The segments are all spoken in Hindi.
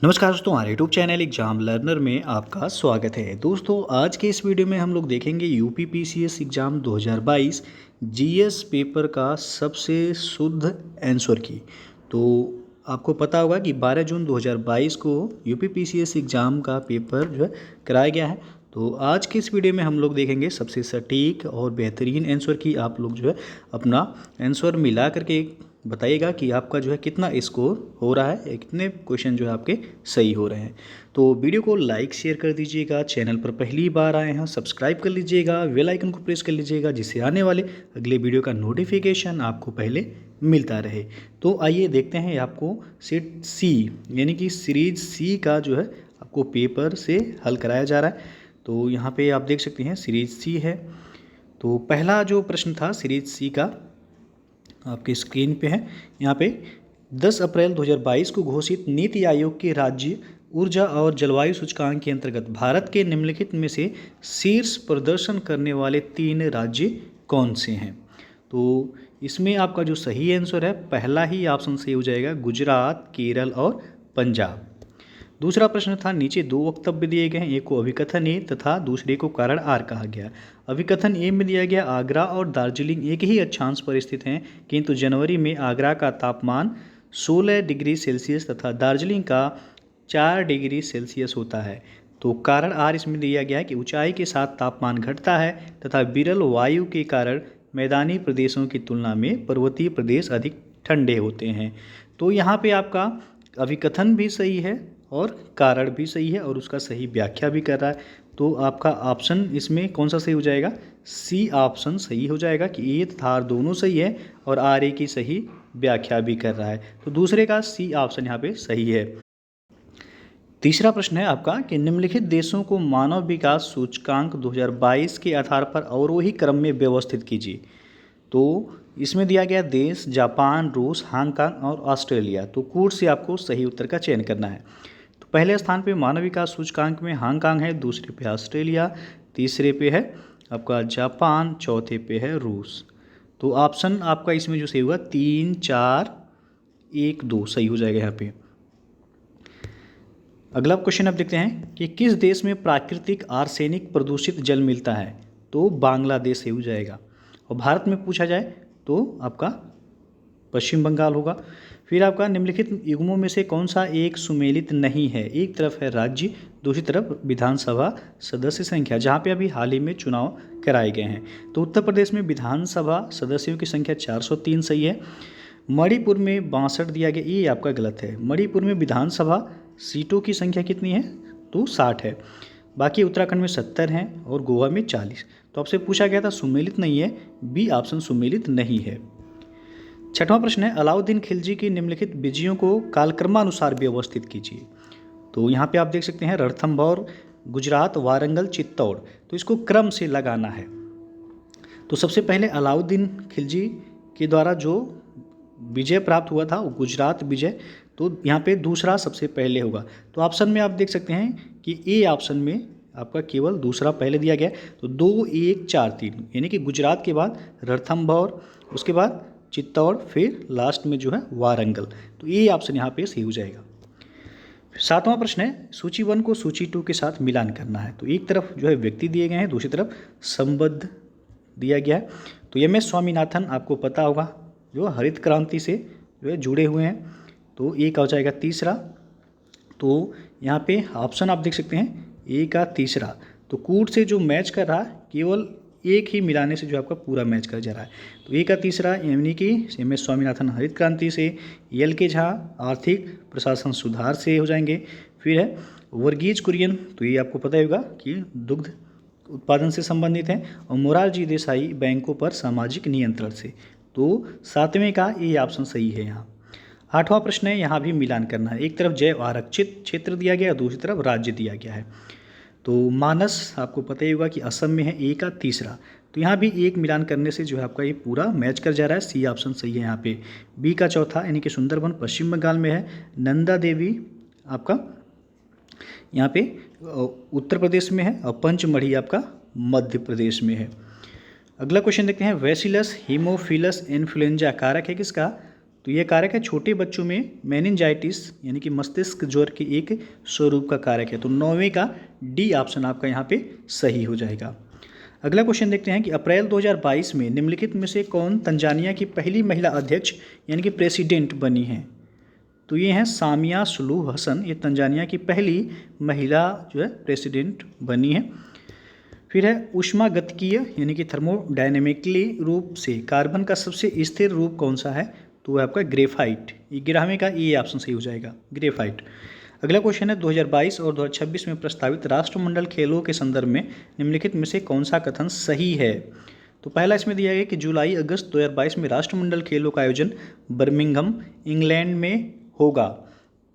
नमस्कार दोस्तों, हमारे यूट्यूब चैनल एग्जाम लर्नर में आपका स्वागत है। दोस्तों, आज के इस वीडियो में हम लोग देखेंगे UP PCS exam 2022 GS paper का सबसे शुद्ध आंसर की। तो आपको पता होगा कि 12 जून 2022 को यूपी पीसीएस एग्ज़ाम का पेपर जो है कराया गया है। तो आज के इस वीडियो में हम लोग देखेंगे सबसे सटीक और बेहतरीन आंसर की। आप लोग जो है अपना आंसर मिला करके बताइएगा कि आपका जो है कितना स्कोर हो रहा है या कितने क्वेश्चन जो है आपके सही हो रहे हैं। तो वीडियो को लाइक शेयर कर दीजिएगा, चैनल पर पहली बार आए हैं सब्सक्राइब कर लीजिएगा, बेल आइकन को प्रेस कर लीजिएगा जिससे आने वाले अगले वीडियो का नोटिफिकेशन आपको पहले मिलता रहे। तो आइए देखते हैं आपको सेट सी यानी कि सीरीज सी का जो है आपको पेपर से हल कराया जा रहा है। तो यहाँ पे आप देख सकते हैं सीरीज सी है। तो पहला जो प्रश्न था सीरीज सी का आपके स्क्रीन पे है। यहाँ पे 10 अप्रैल 2022 को घोषित नीति आयोग के राज्य ऊर्जा और जलवायु सूचकांक के अंतर्गत भारत के निम्नलिखित में से शीर्ष प्रदर्शन करने वाले 3 राज्य कौन से हैं। तो इसमें आपका जो सही आंसर है पहला ही ऑप्शन सही हो जाएगा, गुजरात, केरल और पंजाब। दूसरा प्रश्न था, नीचे 2 वक्तव्य दिए गए हैं, एक को अभिकथन ए तथा दूसरे को कारण आर कहा गया। अभिकथन ए में दिया गया, आगरा और दार्जिलिंग एक ही अक्षांश पर स्थित हैं, किंतु जनवरी में आगरा का तापमान 16 डिग्री सेल्सियस तथा दार्जिलिंग का 4 डिग्री सेल्सियस होता है। तो कारण आर इसमें दिया गया है कि ऊंचाई के साथ तापमान घटता है तथा विरल वायु के कारण मैदानी प्रदेशों की तुलना में पर्वतीय प्रदेश अधिक ठंडे होते हैं। तो यहाँ पे आपका अभिकथन भी सही है और कारण भी सही है और उसका सही व्याख्या भी कर रहा है। तो आपका ऑप्शन इसमें कौन सा सही हो जाएगा, सी ऑप्शन सही हो जाएगा कि ए तथा आर दोनों सही है और आर ए की सही व्याख्या भी कर रहा है। तो दूसरे का सी ऑप्शन यहाँ पे सही है। तीसरा प्रश्न है आपका कि निम्नलिखित देशों को मानव विकास सूचकांक 2022 के आधार पर अवरोही क्रम में व्यवस्थित कीजिए। तो इसमें दिया गया देश जापान, रूस, हांगकांग और ऑस्ट्रेलिया। तो कूट से आपको सही उत्तर का चयन करना है। तो पहले स्थान पे मानव विकास सूचकांक में हांगकांग है, दूसरे पे ऑस्ट्रेलिया, तीसरे पे है आपका जापान, चौथे पे है रूस। तो ऑप्शन आपका इसमें जो सही होगा 3, 4, 1, 2 सही हो जाएगा यहाँ पे। अगला क्वेश्चन अब देखते हैं कि किस देश में प्राकृतिक आर्सेनिक प्रदूषित जल मिलता है। तो बांग्लादेश सही हो जाएगा। और भारत में पूछा जाए तो आपका पश्चिम बंगाल होगा। फिर आपका निम्नलिखित युग्मों में से कौन सा एक सुमेलित नहीं है। एक तरफ है राज्य, दूसरी तरफ विधानसभा सदस्य संख्या, जहाँ पे अभी हाल ही में चुनाव कराए गए हैं। तो उत्तर प्रदेश में विधानसभा सदस्यों की संख्या 403 सही है। मणिपुर में 62 दिया गया, ये आपका गलत है। मणिपुर में विधानसभा सीटों की संख्या कितनी है, तो 60 है। बाकी उत्तराखंड में 70 हैं और गोवा में 40। तो आपसे पूछा गया था सुमेलित नहीं है, बी ऑप्शन सुमेलित नहीं है। छठवां प्रश्न है, अलाउद्दीन खिलजी की निम्नलिखित विजयों को कालक्रमानुसार व्यवस्थित कीजिए। तो यहाँ पे आप देख सकते हैं रणथंभौर, गुजरात, वारंगल, चित्तौड़। तो इसको क्रम से लगाना है। तो सबसे पहले अलाउद्दीन खिलजी के द्वारा जो विजय प्राप्त हुआ था वो गुजरात विजय। तो यहाँ पे दूसरा सबसे पहले होगा। तो ऑप्शन में आप देख सकते हैं कि ए ऑप्शन में आपका केवल दूसरा पहले दिया गया। तो 2, 1, 4, 3 यानी कि गुजरात के बाद रणथंभौर, उसके बाद चित्तौड़, फिर लास्ट में जो है वारंगल। तो ये ऑप्शन यहाँ पे सही हो जाएगा। सातवां प्रश्न है, सूची 1 को सूची 2 के साथ मिलान करना है। तो एक तरफ जो है व्यक्ति दिए गए हैं, दूसरी तरफ संबद्ध दिया गया है। तो एम एस स्वामीनाथन आपको पता होगा, जो हरित क्रांति से जो है जुड़े हुए हैं। तो ए का हो जाएगा तीसरा। तो यहाँ पे ऑप्शन आप देख सकते हैं ए का तीसरा। तो कूट से जो मैच कर रहा है केवल एक ही मिलाने से जो आपका पूरा मैच कर जा रहा है। तो ए का तीसरा यानी कि एम एस स्वामीनाथन हरित क्रांति से, एल के झा आर्थिक प्रशासन सुधार से हो जाएंगे। फिर है वर्गीज कुरियन, तो ये आपको पता ही होगा कि दुग्ध उत्पादन से संबंधित हैं, और मोरारजी देसाई बैंकों पर सामाजिक नियंत्रण से। तो सातवें का ये ऑप्शन सही है यहाँ। आठवां प्रश्न है, यहाँ भी मिलान करना है। एक तरफ जैव आरक्षित क्षेत्र दिया गया है, दूसरी तरफ राज्य दिया गया है। तो मानस आपको पता ही होगा कि असम में है, ए का तीसरा। तो यहाँ भी एक मिलान करने से जो है आपका ये पूरा मैच कर जा रहा है। सी ऑप्शन सही है यहाँ पे। बी का चौथा यानी कि सुंदरबन पश्चिम बंगाल में है, नंदा देवी आपका यहाँ पे उत्तर प्रदेश में है, और पंचमढ़ी आपका मध्य प्रदेश में है। अगला क्वेश्चन देखते हैं, वैसिलस हीमोफिलस इन्फ्लुएंजा कारक है किसका, तो ये कारक है छोटे बच्चों में मेनिंजाइटिस यानी कि मस्तिष्क ज्वर के एक स्वरूप का कारक है। तो 9वें का डी ऑप्शन आपका यहाँ पे सही हो जाएगा। अगला क्वेश्चन देखते हैं कि अप्रैल 2022 में निम्नलिखित में से कौन तंजानिया की पहली महिला अध्यक्ष यानी कि प्रेसिडेंट बनी है। तो ये हैं सामिया सुलूह हसन, ये तंजानिया की पहली महिला जो है प्रेसिडेंट बनी है। फिर है ऊष्मागतिकीय यानी कि थर्मोडायनेमिकली रूप से कार्बन का सबसे स्थिर रूप कौन सा है। तो वो आपका ग्रेफाइट। 11वें का ये ऑप्शन सही हो जाएगा, ग्रेफाइट। अगला क्वेश्चन है 2022 और 2026 में प्रस्तावित राष्ट्रमंडल खेलों के संदर्भ में निम्नलिखित में से कौन सा कथन सही है। तो पहला इसमें दिया गया कि जुलाई अगस्त 2022 में राष्ट्रमंडल खेलों का आयोजन बर्मिंघम इंग्लैंड में होगा,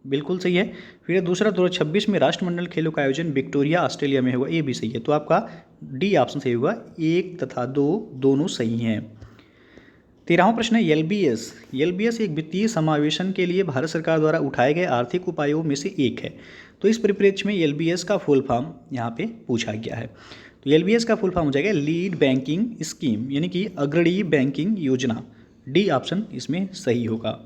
बिल्कुल सही है। फिर दूसरा 2026 में राष्ट्रमंडल खेलों का आयोजन विक्टोरिया ऑस्ट्रेलिया में होगा, ये भी सही है। तो आपका डी ऑप्शन सही होगा, 1 तथा 2 दोनों सही हैं। 13वां प्रश्न है एलबीएस। एलबीएस एक वित्तीय समावेशन के लिए भारत सरकार द्वारा उठाए गए आर्थिक उपायों में से एक है। तो इस परिप्रेक्ष्य में एलबीएस का फुल फॉर्म यहाँ पे पूछा गया है। तो एलबीएस का फुल फॉर्म हो जाएगा लीड बैंकिंग स्कीम यानी कि अग्रणी बैंकिंग योजना। डी ऑप्शन इसमें सही होगा।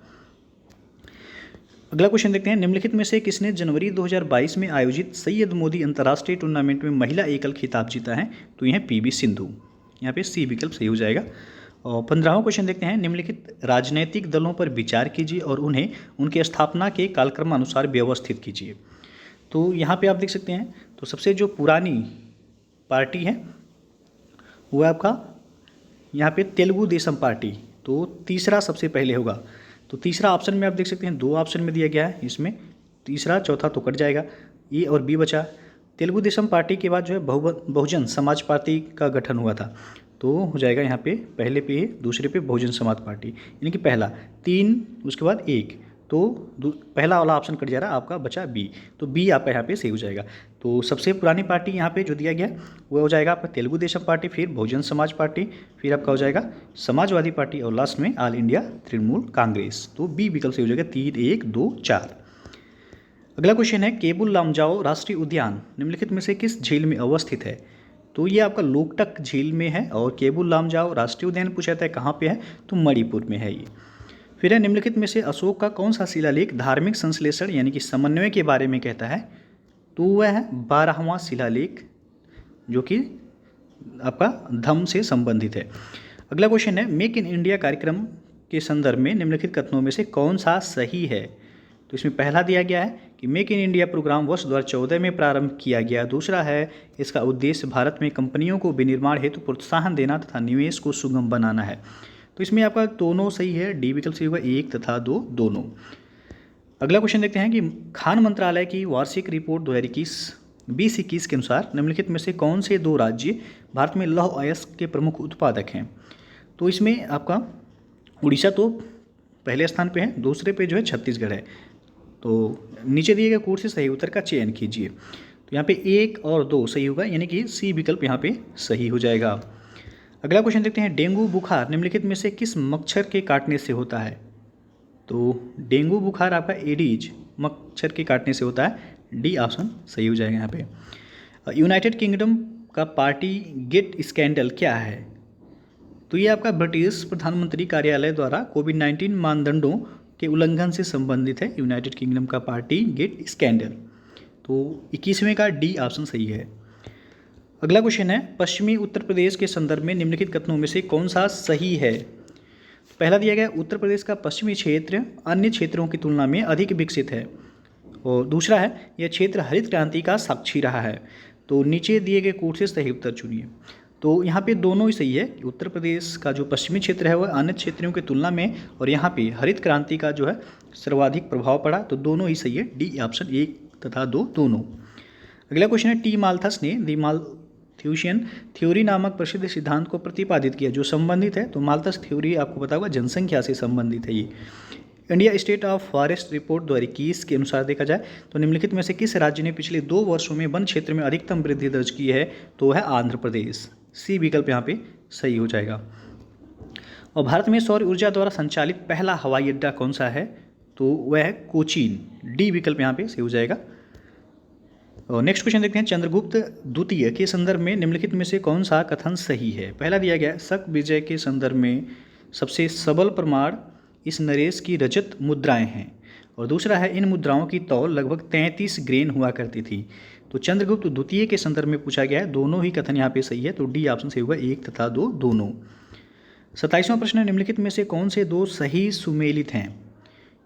अगला क्वेश्चन देखते हैं निम्नलिखित में से किसने जनवरी 2022 में आयोजित सैयद मोदी अंतर्राष्ट्रीय टूर्नामेंट में महिला एकल खिताब जीता है। तो यह पीवी सिंधु, यहाँ पे सी विकल्प सही हो जाएगा। और 15वां क्वेश्चन देखते हैं निम्नलिखित राजनीतिक दलों पर विचार कीजिए और उन्हें उनके स्थापना के कालक्रमानुसार व्यवस्थित कीजिए। तो यहाँ पे आप देख सकते हैं, तो सबसे जो पुरानी पार्टी है वो आपका यहाँ पे तेलुगु देशम पार्टी, तो तीसरा सबसे पहले होगा। तो तीसरा ऑप्शन में आप देख सकते हैं 2 ऑप्शन में दिया गया है, इसमें तीसरा चौथा तो कट जाएगा, ए और बी बचा। तेलुगु देशम पार्टी के बाद जो है बहुजन समाज पार्टी का गठन हुआ था, तो हो जाएगा यहाँ पे पहले पे दूसरे पे बहुजन समाज पार्टी यानी कि पहला 3 उसके बाद 1, तो पहला वाला ऑप्शन कट जा रहा है, आपका बचा बी। तो बी आपका यहाँ पे सही हो जाएगा। तो सबसे पुरानी पार्टी यहाँ पे जो दिया गया वो हो जाएगा आपका तेलुगु देशम पार्टी, फिर बहुजन समाज पार्टी, फिर आपका हो जाएगा समाजवादी पार्टी और लास्ट में ऑल इंडिया तृणमूल कांग्रेस। तो बी विकल्प सही हो जाएगा, 3 1 2 4। अगला क्वेश्चन है केबुल लामजाओ राष्ट्रीय उद्यान निम्नलिखित में से किस झील में अवस्थित है। तो ये आपका लोकटक झील में है और केबुल लामजाओ राष्ट्रीय उद्यान पूछा जाता है कहाँ पे है, तो मणिपुर में है ये। फिर है निम्नलिखित में से अशोक का कौन सा शिलालेख धार्मिक संश्लेषण यानी कि समन्वय के बारे में कहता है। तो वह है 12वां शिलालेख जो कि आपका धम्म से संबंधित है। अगला क्वेश्चन है मेक इन इंडिया कार्यक्रम के संदर्भ में निम्नलिखित कथनों में से कौन सा सही है। तो इसमें पहला दिया गया है कि मेक इन इंडिया प्रोग्राम वर्ष 2014 में प्रारंभ किया गया। दूसरा है इसका उद्देश्य भारत में कंपनियों को विनिर्माण हेतु प्रोत्साहन देना तथा निवेश को सुगम बनाना है। तो इसमें आपका दोनों सही है, डी विकल्प सही होगा, 1 तथा 2 दोनों। अगला क्वेश्चन देखते हैं कि खान मंत्रालय की वार्षिक रिपोर्ट 2021 के अनुसार निम्नलिखित में से कौन से 2 राज्य भारत में लौह अयस्क के प्रमुख उत्पादक हैं। तो इसमें आपका उड़ीसा तो पहले स्थान पे है, दूसरे पे जो है छत्तीसगढ़ है। तो नीचे दिए गए कोड से सही उत्तर का चयन कीजिए। तो यहाँ पे 1 और 2 सही होगा यानी कि सी विकल्प यहाँ पे सही हो जाएगा। अगला क्वेश्चन देखते हैं डेंगू बुखार निम्नलिखित में से किस मच्छर के काटने से होता है। तो डेंगू बुखार आपका एडीज मच्छर के काटने से होता है, डी ऑप्शन सही हो जाएगा यहाँ पे। यूनाइटेड किंगडम का पार्टी गेट स्कैंडल क्या है। तो ये आपका ब्रिटिश प्रधानमंत्री कार्यालय द्वारा कोविड-19 मानदंडों के उल्लंघन से संबंधित है, यूनाइटेड किंगडम का पार्टी गेट स्कैंडल। तो 21वें का डी ऑप्शन सही है। अगला क्वेश्चन है पश्चिमी उत्तर प्रदेश के संदर्भ में निम्नलिखित कथनों में से कौन सा सही है। पहला दिया गया उत्तर प्रदेश का पश्चिमी क्षेत्र अन्य क्षेत्रों की तुलना में अधिक विकसित है, और दूसरा है यह क्षेत्र हरित क्रांति का साक्षी रहा है। तो नीचे दिए गए कोड से सही उत्तर चुनिए। तो यहाँ पे दोनों ही सही है, उत्तर प्रदेश का जो पश्चिमी क्षेत्र है वह अन्य क्षेत्रों की तुलना में, और यहाँ पे हरित क्रांति का जो है सर्वाधिक प्रभाव पड़ा, तो दोनों ही सही है, डी ऑप्शन 1 तथा 2 दोनों। अगला क्वेश्चन है टी माल्थस ने दी माल्थुसियन थ्योरी नामक प्रसिद्ध सिद्धांत को प्रतिपादित किया जो संबंधित है। तो माल्थस थ्योरी आपको पता होगा जनसंख्या से संबंधित है। ये India state of forest report 2021 के अनुसार देखा जाए तो निम्नलिखित में से किस राज्य ने पिछले 2 वर्षों में वन क्षेत्र में अधिकतम वृद्धि दर्ज की है। तो वह है आंध्र प्रदेश, सी विकल्प यहाँ पे सही हो जाएगा। और भारत में सौर ऊर्जा द्वारा संचालित पहला हवाई अड्डा कौन सा है। तो वह है कोचीन, डी विकल्प यहाँ पे सही हो जाएगा। और नेक्स्ट क्वेश्चन देखते हैं चंद्रगुप्त द्वितीय के संदर्भ में निम्नलिखित में से कौन सा कथन सही है। पहला दिया गया शक विजय के संदर्भ में सबसे सबल प्रमाण इस नरेश की रजत मुद्राएं हैं। और दूसरा है इन मुद्राओं की तौल लगभग 33 ग्रेन हुआ करती थी। तो चंद्रगुप्त द्वितीय के संदर्भ में पूछा गया है, दोनों ही कथन यहाँ पे सही है, तो डी ऑप्शन सही होगा, 1 तथा 2 दोनों। 27वां प्रश्न है, निम्नलिखित में से कौन से दो सही सुमेलित हैं?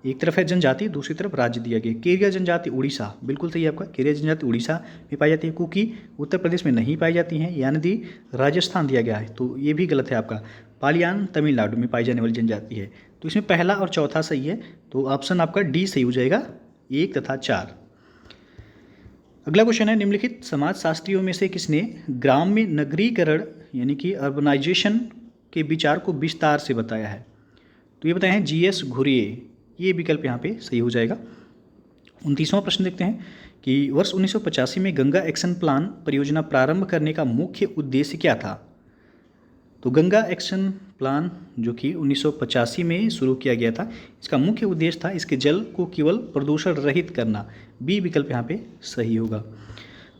एक तरफ है जनजाति, दूसरी तरफ राज्य दिया गया। केरिया जनजाति उड़ीसा, बिल्कुल सही है आपका, केरिया जनजाति उड़ीसा में पाई जाती है। कुकी उत्तर प्रदेश में नहीं पाई जाती हैं। यानी राजस्थान दिया गया है, तो ये भी गलत है आपका। पालियान तमिलनाडु में पाई जाने वाली जनजाति है। तो इसमें पहला और चौथा सही है, तो ऑप्शन आपका डी सही हो जाएगा, 1 तथा 4। अगला क्वेश्चन है, निम्नलिखित समाजशास्त्रियों में से किसने ग्राम्य नगरीकरण यानी कि अर्बनाइजेशन के विचार को विस्तार से बताया है? तो ये बताए हैं GS घुरिये, ये विकल्प यहाँ पे सही हो जाएगा। 29वां प्रश्न देखते हैं कि वर्ष 1985 में गंगा एक्शन प्लान परियोजना प्रारंभ करने का मुख्य उद्देश्य क्या था? तो गंगा एक्शन प्लान जो कि 1985 में शुरू किया गया था, इसका मुख्य उद्देश्य था इसके जल को केवल प्रदूषण रहित करना। बी विकल्प यहाँ पे सही होगा।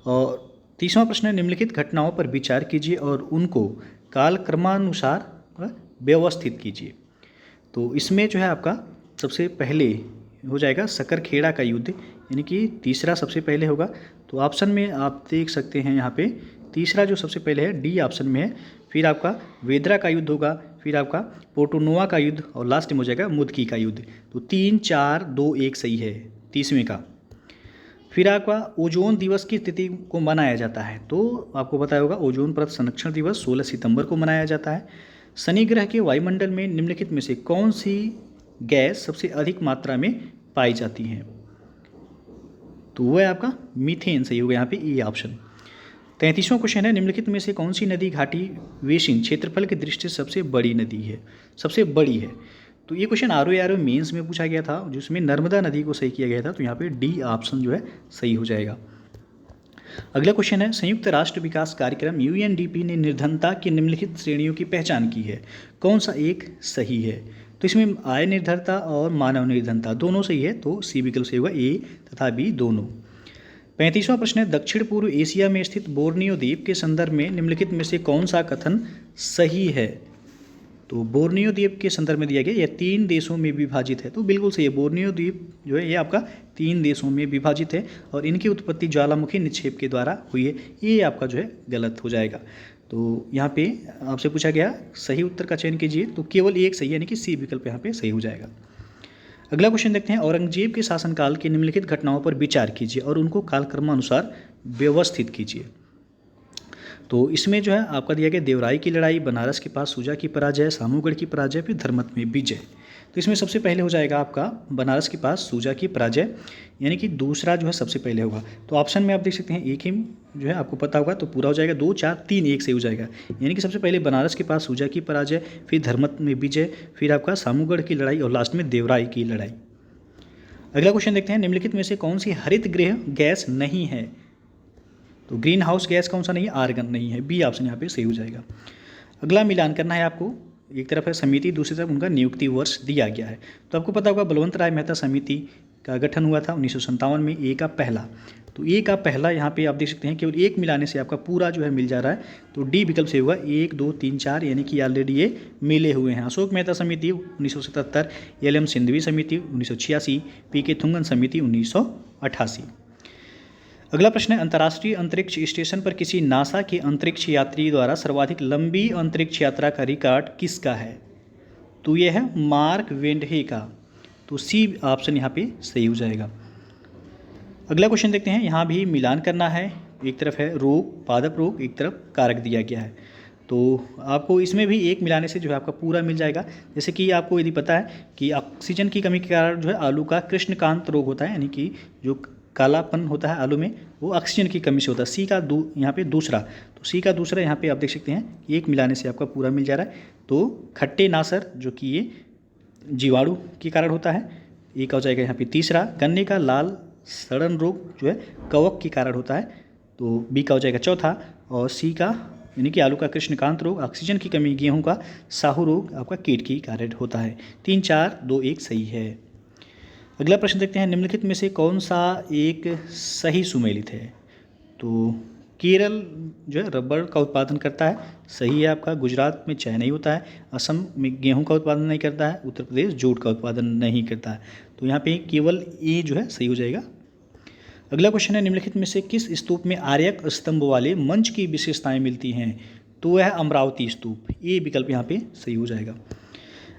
और 30वां प्रश्न है, निम्नलिखित घटनाओं पर विचार कीजिए और उनको कालक्रमानुसार व्यवस्थित कीजिए। तो इसमें जो है आपका सबसे पहले हो जाएगा सकरखेड़ा का युद्ध, यानी कि तीसरा सबसे पहले होगा। तो ऑप्शन में आप देख सकते हैं यहाँ पे तीसरा जो सबसे पहले है डी ऑप्शन में है। फिर आपका वेदरा का युद्ध होगा, फिर आपका पोर्टोनोवा का युद्ध और लास्ट में हो जाएगा मुदकी का युद्ध। तो 3, 4, 2, 1 सही है 30वें का। फिर आपका ओजोन दिवस की तिथि को मनाया जाता है, तो आपको पता होगा ओजोन परत संरक्षण दिवस 16 सितंबर को मनाया जाता है। शनि ग्रह के वायुमंडल में निम्नलिखित में से कौन सी गैस सबसे अधिक मात्रा में पाई जाती है? तो वह है आपका मीथेन, सही होगा यहाँ पे ए ऑप्शन। 33वां क्वेश्चन है, निम्नलिखित में से कौन सी नदी घाटी बेसिन क्षेत्रफल की दृष्टि से सबसे बड़ी नदी है, सबसे बड़ी है? तो ये क्वेश्चन आर मेंस में पूछा गया था, जिसमें नर्मदा नदी को सही किया गया था। तो यहाँ पे डी ऑप्शन जो है सही हो जाएगा। अगला क्वेश्चन है, संयुक्त राष्ट्र विकास कार्यक्रम UNDP ने निर्धनता की निम्नलिखित श्रेणियों की पहचान की है, कौन सा एक सही है? तो इसमें आय निर्धनता और मानव निर्धनता दोनों सही है, तो सी विकल्प सही होगा, ए तथा बी दोनों। 35वां प्रश्न है, दक्षिण पूर्व एशिया में स्थित बोर्नियो द्वीप के संदर्भ में निम्नलिखित में से कौन सा कथन सही है? तो बोर्नियो द्वीप के संदर्भ में दिया गया, यह 3 देशों में विभाजित है, तो बिल्कुल सही है। बोर्नियो द्वीप जो है ये आपका 3 देशों में विभाजित है और इनकी उत्पत्ति ज्वालामुखी निक्षेप के द्वारा हुई है, ये आपका जो है गलत हो जाएगा। तो यहाँ पे आपसे पूछा गया सही उत्तर का चयन कीजिए, तो केवल एक सही यानी कि सी विकल्प यहाँ पे सही हो जाएगा। अगला क्वेश्चन देखते हैं, औरंगजेब के शासनकाल की निम्नलिखित घटनाओं पर विचार कीजिए और उनको कालक्रमानुसार व्यवस्थित कीजिए। तो इसमें जो है आपका दिया गया देवराई की लड़ाई, बनारस के पास सूजा की पराजय, सामूगढ़ की पराजय, फिर धर्मत में विजय। तो इसमें सबसे पहले हो जाएगा आपका बनारस के पास सूजा की पराजय, यानी कि दूसरा जो है सबसे पहले होगा। तो ऑप्शन में आप देख सकते हैं एक ही जो है आपको पता होगा, तो पूरा हो जाएगा 2, 4, 3, 1 से हो जाएगा। यानी कि सबसे पहले बनारस के पास सूजा की पराजय, फिर धर्मत में विजय, फिर आपका सामूगढ़ की लड़ाई और लास्ट में देवराई की लड़ाई। अगला क्वेश्चन देखते हैं, निम्नलिखित में से कौन सी हरित गृह गैस नहीं है? तो ग्रीन हाउस गैस कौन सा नहीं है? आर्गन नहीं है, बी ऑप्शन यहाँ पे सही हो जाएगा। अगला मिलान करना है आपको, एक तरफ है समिति, दूसरी तरफ उनका नियुक्ति वर्ष दिया गया है। तो आपको पता होगा बलवंत राय मेहता समिति का गठन हुआ था 1957 में, ए का पहला। तो ए का पहला यहाँ पे आप देख सकते हैं केवल एक मिलाने से आपका पूरा जो है मिल जा रहा है, तो डी विकल्प से होगा 1, 2, 3, 4, यानी कि ऑलरेडी ये मिले हुए हैं। अशोक मेहता समिति 1977, LM सिंधवी समिति 1986, PK थुंगन समिति 1988। अगला प्रश्न है, अंतर्राष्ट्रीय अंतरिक्ष स्टेशन पर किसी नासा के अंतरिक्ष यात्री द्वारा सर्वाधिक लंबी अंतरिक्ष यात्रा का रिकॉर्ड किसका है? तो यह है मार्क वेंडहे का, तो सी ऑप्शन यहाँ पे सही हो जाएगा। अगला क्वेश्चन देखते हैं, यहाँ भी मिलान करना है, एक तरफ है रोग, पादप रोग, एक तरफ कारक दिया गया है। तो आपको इसमें भी एक मिलाने से जो है आपका पूरा मिल जाएगा। जैसे कि आपको यदि पता है कि ऑक्सीजन की कमी के कारण जो है आलू का कृष्णकांत रोग होता है, यानी कि जो कालापन होता है आलू में वो ऑक्सीजन की कमी से होता है। सी का यहाँ पे दूसरा, तो सी का दूसरा यहाँ पे आप देख सकते हैं एक मिलाने से आपका पूरा मिल जा रहा है। तो खट्टे नासर जो कि ये जीवाणु के कारण होता है, एक हो जाएगा यहाँ पे तीसरा। गन्ने का लाल सड़न रोग जो है कवक के कारण होता है, तो बी का हो जाएगा चौथा। और सी का यानी कि आलू का कृष्णकांत रोग, ऑक्सीजन की कमी गेहूँ का साहू रोग आपका कीट के कारण होता है। 3, 4, 2, 1 सही है। अगला प्रश्न देखते हैं, निम्नलिखित में से कौन सा एक सही सुमेलित है? तो केरल जो है रबड़ का उत्पादन करता है, सही है आपका। गुजरात में चाय नहीं होता है, असम में गेहूं का उत्पादन नहीं करता है, उत्तर प्रदेश जूट का उत्पादन नहीं करता है। तो यहाँ पे केवल ए जो है सही हो जाएगा। अगला क्वेश्चन है, निम्नलिखित में से किस स्तूप में आर्यक स्तंभ वाले मंच की विशेषताएं मिलती हैं? तो वह है अमरावती स्तूप। ए विकल्प यहाँ पे सही हो जाएगा।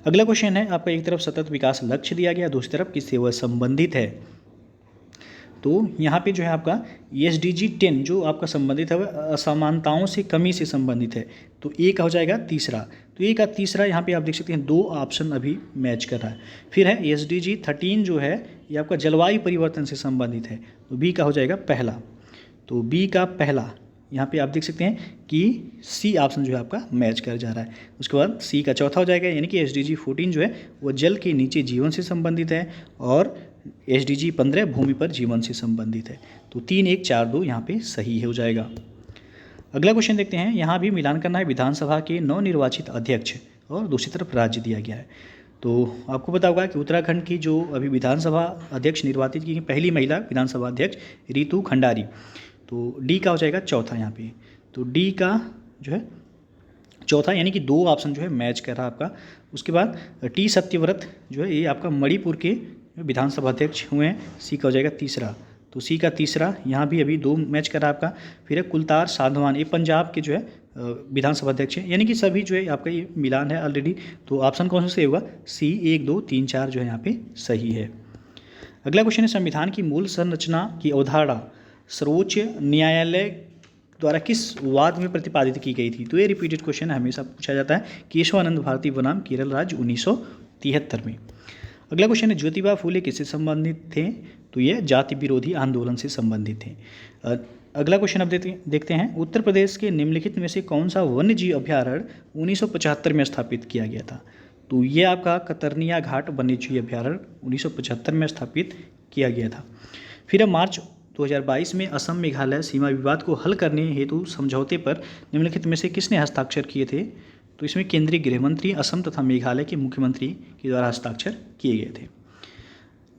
अगला क्वेश्चन है आपका, एक तरफ सतत विकास लक्ष्य दिया गया, दूसरी तरफ किससे वह संबंधित है? तो यहाँ पे जो है आपका SDG 10 जो आपका संबंधित है वह असमानताओं से कमी से संबंधित है। तो ए का हो जाएगा तीसरा। तो ए का तीसरा यहाँ पे आप देख सकते हैं 2 ऑप्शन अभी मैच कर रहा है। फिर है SDG 13 जो है ये आपका जलवायु परिवर्तन से संबंधित है। तो बी का हो जाएगा पहला। तो बी का पहला यहाँ पे आप देख सकते हैं कि सी ऑप्शन जो है आपका मैच कर जा रहा है। उसके बाद सी का चौथा हो जाएगा, यानी कि SDG 14 जो है वो जल के नीचे जीवन से संबंधित है और SDG 15 भूमि पर जीवन से संबंधित है। तो 3, 1, 4, 2 यहाँ पे सही हो जाएगा। अगला क्वेश्चन देखते हैं, यहाँ भी मिलान करना है विधानसभा के नवनिर्वाचित अध्यक्ष और दूसरी तरफ राज्य दिया गया है। तो आपको पता होगा कि उत्तराखंड की जो अभी विधानसभा अध्यक्ष निर्वाचित की पहली महिला विधानसभा अध्यक्ष रितु खंडारी। तो डी का हो जाएगा चौथा यहाँ पे। तो डी का जो है चौथा, यानी कि 2 ऑप्शन जो है मैच कर रहा है आपका। उसके बाद टी सत्यव्रत जो है ये आपका मणिपुर के विधानसभा अध्यक्ष हुए हैं, सी का हो जाएगा तीसरा। तो सी का तीसरा यहाँ भी अभी 2 मैच कर रहा है आपका। फिर है कुलतार साधवान, ये पंजाब के जो है विधानसभा अध्यक्ष हैं, यानी कि सभी जो है आपका ये मिलान है ऑलरेडी। तो ऑप्शन कौन सा सही होगा? सी 1, 2, 3, 4 जो है यहाँ पे सही है। अगला क्वेश्चन है, संविधान की मूल संरचना की अवधारणा सर्वोच्च न्यायालय द्वारा किस वाद में प्रतिपादित की गई थी? तो ये रिपीटेड क्वेश्चन हमेशा पूछा जाता है। केशवानंद भारती बनाम केरल राज्य 1973 में। अगला क्वेश्चन है, ज्योतिबा फूले किससे संबंधित थे? तो ये जाति विरोधी आंदोलन से संबंधित थे। अगला क्वेश्चन अब देखते हैं, उत्तर प्रदेश के निम्नलिखित में से कौन सा वन्यजीव अभ्यारण्य 1975 में स्थापित किया गया था? तो ये आपका कतरनिया घाट वन्यजीव अभ्यारण्य 1975 में स्थापित किया गया था। फिर मार्च 2022 में असम मेघालय सीमा विवाद को हल करने हेतु समझौते पर निम्नलिखित में से किसने हस्ताक्षर किए थे? तो इसमें केंद्रीय गृह मंत्री, असम तथा मेघालय के मुख्यमंत्री के द्वारा हस्ताक्षर किए गए थे।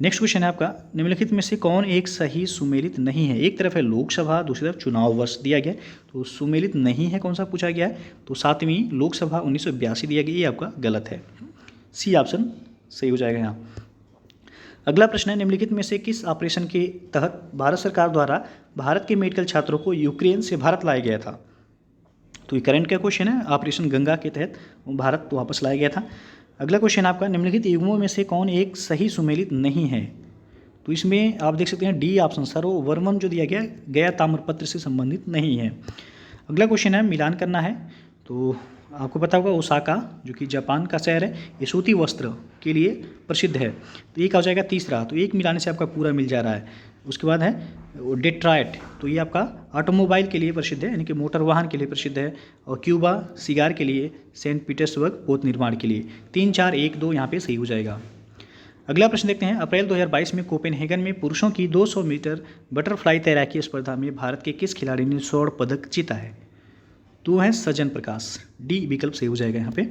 नेक्स्ट क्वेश्चन है आपका, निम्नलिखित में से कौन एक सही सुमेलित नहीं है? एक तरफ है लोकसभा, दूसरी तरफ चुनाव वर्ष दिया गया। तो सुमेलित नहीं है कौन सा पूछा गया है? तो 7वीं लोकसभा 1982 दिया गया, ये आपका गलत है। सी ऑप्शन सही हो जाएगा यहाँ। अगला प्रश्न है, निम्नलिखित में से किस ऑपरेशन के तहत भारत सरकार द्वारा भारत के मेडिकल छात्रों को यूक्रेन से भारत लाया गया था? तो ये करंट का क्वेश्चन है। ऑपरेशन गंगा के तहत भारत वापस लाया गया था। अगला क्वेश्चन आपका, निम्नलिखित युग्मों में से कौन एक सही सुमेलित नहीं है? तो इसमें आप देख सकते हैं डी ऑप्शन सरोवर्मन जो दिया गया गया ताम्रपत्र से संबंधित नहीं है। अगला क्वेश्चन है, मिलान करना है। तो आपको पता होगा ओसाका जो कि जापान का शहर है, ये सूती वस्त्र के लिए प्रसिद्ध है। तो एक हो जाएगा तीसरा। तो एक मिलाने से आपका पूरा मिल जा रहा है। उसके बाद है डेट्रॉयट, तो ये आपका ऑटोमोबाइल के लिए प्रसिद्ध है, यानी कि मोटर वाहन के लिए प्रसिद्ध है। और क्यूबा सिगार के लिए, सेंट पीटर्सबर्ग पोत निर्माण के लिए। 3, 4, 1, 2 यहाँ पे सही हो जाएगा। अगला प्रश्न देखते हैं, अप्रैल 2022 में कोपेनहेगन में पुरुषों की 200 मीटर बटरफ्लाई तैराकी स्पर्धा में भारत के किस खिलाड़ी ने स्वर्ण पदक जीता है? तो है सज्जन प्रकाश। डी विकल्प सही हो जाएगा यहाँ पे।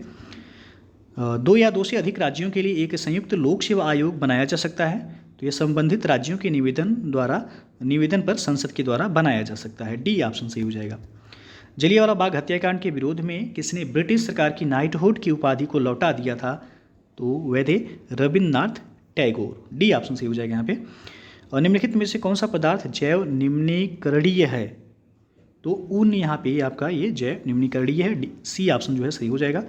2 या 2 से अधिक राज्यों के लिए एक संयुक्त लोक सेवा आयोग बनाया जा सकता है। तो यह संबंधित राज्यों के निवेदन पर संसद के द्वारा बनाया जा सकता है। डी ऑप्शन सही हो जाएगा। जलियांवाला बाग हत्याकांड के विरोध में किसने ब्रिटिश सरकार की नाइटहुड की उपाधि को लौटा दिया था? तो वह थे रविन्द्रनाथ टैगोर। डी ऑप्शन सही हो जाएगा यहाँ पे। और निम्नलिखित में से कौन सा पदार्थ जैव निम्नीकरणीय है? तो ऊन यहाँ पे आपका ये जैव निम्नीकरणीय है। सी ऑप्शन जो है सही हो जाएगा।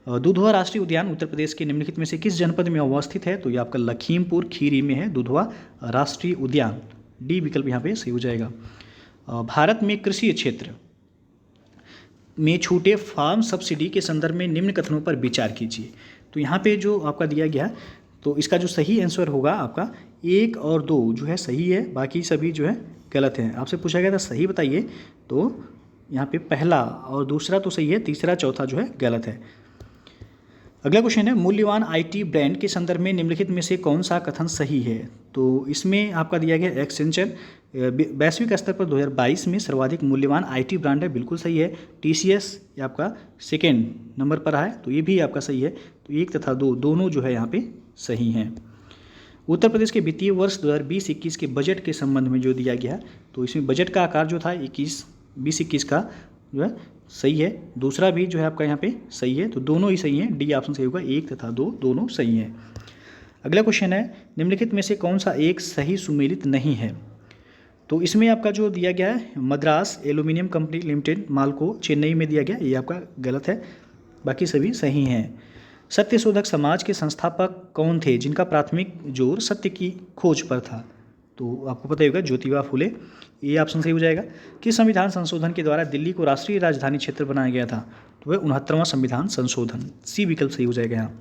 दुधवा राष्ट्रीय उद्यान उत्तर प्रदेश के निम्नलिखित में से किस जनपद में अवस्थित है? तो ये आपका लखीमपुर खीरी में है दुधवा राष्ट्रीय उद्यान। डी विकल्प यहाँ पे सही हो जाएगा। भारत में कृषि क्षेत्र में छूटे फार्म सब्सिडी के संदर्भ में निम्न कथनों पर विचार कीजिए। तो यहाँ पे जो आपका दिया गया, तो इसका जो सही आंसर होगा आपका 1 और 2 जो है सही है, बाकी सभी जो है गलत हैं। आपसे पूछा गया था सही बताइए, तो यहाँ पे पहला और दूसरा तो सही है, तीसरा चौथा जो है गलत है। अगला क्वेश्चन है, मूल्यवान आईटी ब्रांड के संदर्भ में निम्नलिखित में से कौन सा कथन सही है? तो इसमें आपका दिया गया एक्सेंचर वैश्विक स्तर पर 2022 में सर्वाधिक मूल्यवान आईटी ब्रांड है, बिल्कुल सही है। टीसीएस ये आपका 2nd नंबर पर है, तो ये भी आपका सही है। तो 1 तथा 2 दोनों जो है यहाँ पे सही हैं। उत्तर प्रदेश के वित्तीय वर्ष 2020-21 के बजट के संबंध में जो दिया गया, तो इसमें बजट का आकार जो था 20-21 का जो है सही है, दूसरा भी जो है आपका यहाँ पे सही है, तो दोनों ही सही हैं, डी ऑप्शन सही होगा, 1 तथा 2 दोनों सही हैं। अगला क्वेश्चन है, निम्नलिखित में से कौन सा एक सही सुमेलित नहीं है? तो इसमें आपका जो दिया गया है मद्रास एल्यूमिनियम कंपनी लिमिटेड माल चेन्नई में दिया गया, ये आपका गलत है, बाकी सभी सही हैं। सत्यशोधक समाज के संस्थापक कौन थे जिनका प्राथमिक जोर सत्य की खोज पर था? तो आपको पता ही होगा ज्योतिबा फुले, ये ऑप्शन सही हो जाएगा। किस संविधान संशोधन के द्वारा दिल्ली को राष्ट्रीय राजधानी क्षेत्र बनाया गया था? तो वह 69वां संविधान संशोधन, सी विकल्प सही हो जाएगा यहाँ।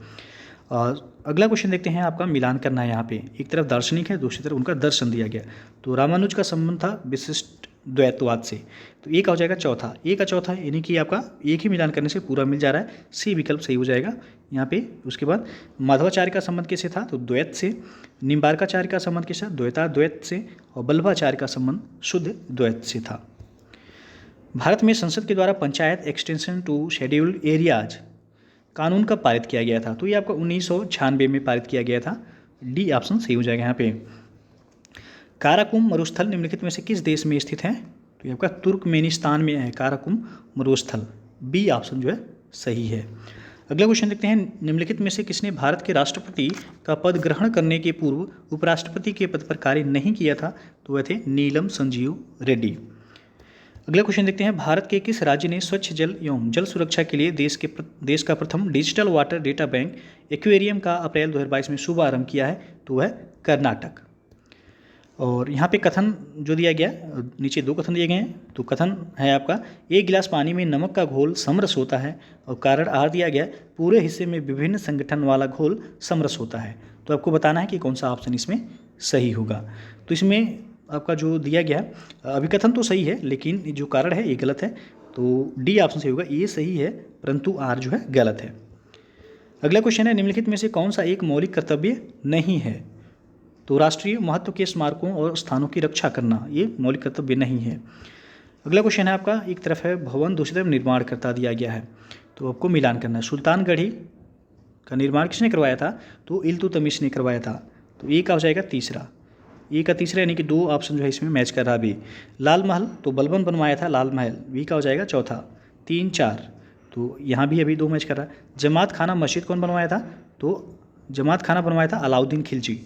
अगला क्वेश्चन देखते हैं, आपका मिलान करना है यहाँ पे, एक तरफ दार्शनिक है, दूसरी तरफ उनका दर्शन दिया गया। तो रामानुज का संबंध था विशिष्ट द्वैतवाद से, तो एक हो जाएगा चौथा, एक का चौथा यानी कि आपका एक ही मिलान करने से पूरा मिल जा रहा है, सी विकल्प सही हो जाएगा यहाँ पे। उसके बाद माधवाचार्य का संबंध किससे था? तो द्वैत से। निम्बार्काचार्य का संबंध किससे? द्वैत से। और बल्लभाचार्य का संबंध शुद्ध द्वैत से था। भारत में संसद के द्वारा panchayat extension to scheduled areas कानून कब पारित किया गया था? तो ये आपका 1996 में पारित किया गया था, डी ऑप्शन सही हो जाएगा यहाँ पे। काराकुम मरुस्थल निम्नलिखित में से किस देश में स्थित है? तो ये आपका तुर्कमेनिस्तान में है काराकुम मरुस्थल, बी ऑप्शन जो है सही है। अगला क्वेश्चन देखते हैं, निम्नलिखित में से किसने भारत के राष्ट्रपति का पद ग्रहण करने के पूर्व उपराष्ट्रपति के पद पर कार्य नहीं किया था? तो वह थे नीलम संजीव रेड्डी। अगला क्वेश्चन देखते हैं, भारत के किस राज्य ने स्वच्छ जल एवं जल सुरक्षा के लिए देश का प्रथम digital water data bank aquarium का अप्रैल 2022 में शुभारंभ किया है? तो वह कर्नाटक। और यहाँ पे कथन जो दिया गया, नीचे 2 कथन दिए गए हैं, तो कथन है आपका, 1 गिलास पानी में नमक का घोल समरस होता है, और कारण आर दिया गया, पूरे हिस्से में विभिन्न संगठन वाला घोल समरस होता है। तो आपको बताना है कि कौन सा ऑप्शन इसमें सही होगा। तो इसमें आपका जो दिया गया अभिकथन तो सही है, लेकिन जो कारण है ये गलत है, तो डी ऑप्शन सही होगा, ये सही है परंतु आर जो है गलत है। अगला क्वेश्चन है, निम्नलिखित में से कौन सा एक मौलिक कर्तव्य नहीं है? तो राष्ट्रीय महत्व के स्मारकों और स्थानों की रक्षा करना, ये मौलिक कर्तव्य नहीं है। अगला क्वेश्चन है आपका, एक तरफ है भवन, दूसरी तरफ निर्माणकर्ता दिया गया है, तो आपको मिलान करना है। सुल्तानगढ़ी का निर्माण किसने करवाया था? तो इल्तुतमिश ने करवाया था, तो ए का हो जाएगा तीसरा, ए का तीसरा यानी कि 2 ऑप्शन जो है इसमें मैच कर रहा है। अभी लाल महल तो बलबन बनवाया था लाल महल, बी का हो जाएगा चौथा, 3, 4, तो यहाँ भी अभी 2 मैच कर रहा है। जमात खाना मस्जिद कौन बनवाया था? तो जमात खाना बनवाया था अलाउद्दीन खिलजी,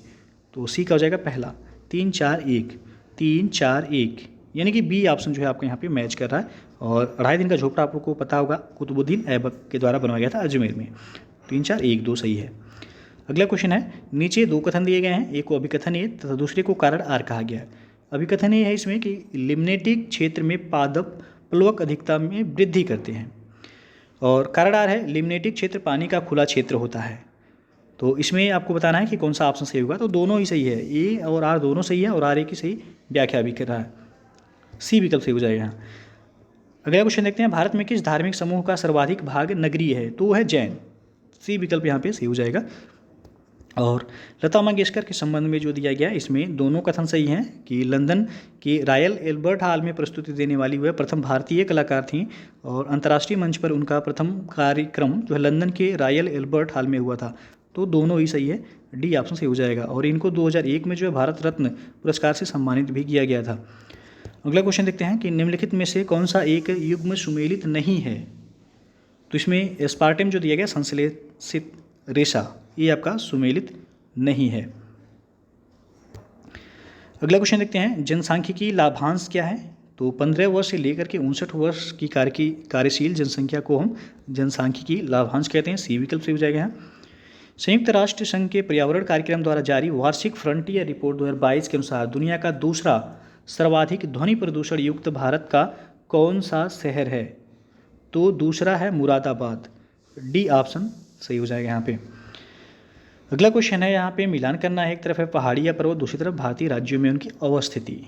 तो सी का हो जाएगा पहला, 3, 4, 1, 3, 4, 1 यानी कि बी ऑप्शन जो है आपको यहाँ पे मैच कर रहा है। और 2.5 दिन का झोपड़ा आपको पता होगा, कुतुबुद्दीन ऐबक के द्वारा बनवाया गया था अजमेर में। 3, 4, 1, 2 सही है। अगला क्वेश्चन है, नीचे 2 कथन दिए गए हैं, एक को अभिकथन ए तथा दूसरे को कारण आर कहा गया है। अभिकथन ये है इसमें कि लिम्नेटिक क्षेत्र में पादप प्लवक अधिकता में वृद्धि करते हैं, और कारण आर है लिम्नेटिक क्षेत्र पानी का खुला क्षेत्र होता है। तो इसमें आपको बताना है कि कौन सा ऑप्शन सही होगा, तो दोनों ही सही है, ए और आर दोनों सही है, और आर ए की सही व्याख्या भी कर रहा है, सी विकल्प सही हो जाएगा यहाँ। अगला क्वेश्चन देखते हैं, भारत में किस धार्मिक समूह का सर्वाधिक भाग नगरीय है? तो वह है जैन, सी विकल्प यहाँ पे सही हो जाएगा। और लता मंगेशकर के संबंध में जो दिया गया इसमें दोनों कथन सही हैं कि लंदन के रॉयल एल्बर्ट हॉल में प्रस्तुति देने वाली वह प्रथम भारतीय कलाकार थीं, और अंतर्राष्ट्रीय मंच पर उनका प्रथम कार्यक्रम जो है लंदन के रॉयल एल्बर्ट हॉल में हुआ था। तो दोनों ही सही है, डी ऑप्शन सही हो जाएगा। और इनको 2001 में जो है भारत रत्न पुरस्कार से सम्मानित भी किया गया था। अगला क्वेश्चन देखते हैं कि निम्नलिखित में से कौन सा एक युग्म सुमेलित नहीं है? तो इसमें एस्पार्टेम जो दिया गया संश्लेषित रेशा, ये आपका सुमेलित नहीं है। अगला क्वेश्चन देखते हैं, जनसांख्यिकी लाभांश क्या है? तो 15 वर्ष से लेकर के 59 वर्ष की कार्यशील जनसंख्या को हम जनसांख्यिकी लाभांश कहते हैं, सी विकल्प से हो जाएगा यहाँ। संयुक्त राष्ट्र संघ के पर्यावरण कार्यक्रम द्वारा जारी वार्षिक फ्रंटियर रिपोर्ट 2022 के अनुसार दुनिया का दूसरा सर्वाधिक ध्वनि प्रदूषण युक्त भारत का कौन सा शहर है? तो दूसरा है मुरादाबाद, डी ऑप्शन सही हो जाएगा यहाँ पे। अगला क्वेश्चन है, यहाँ पे मिलान करना है, एक तरफ है पहाड़ी या पर्वत, दूसरी तरफ भारतीय राज्यों में उनकी अवस्थिति।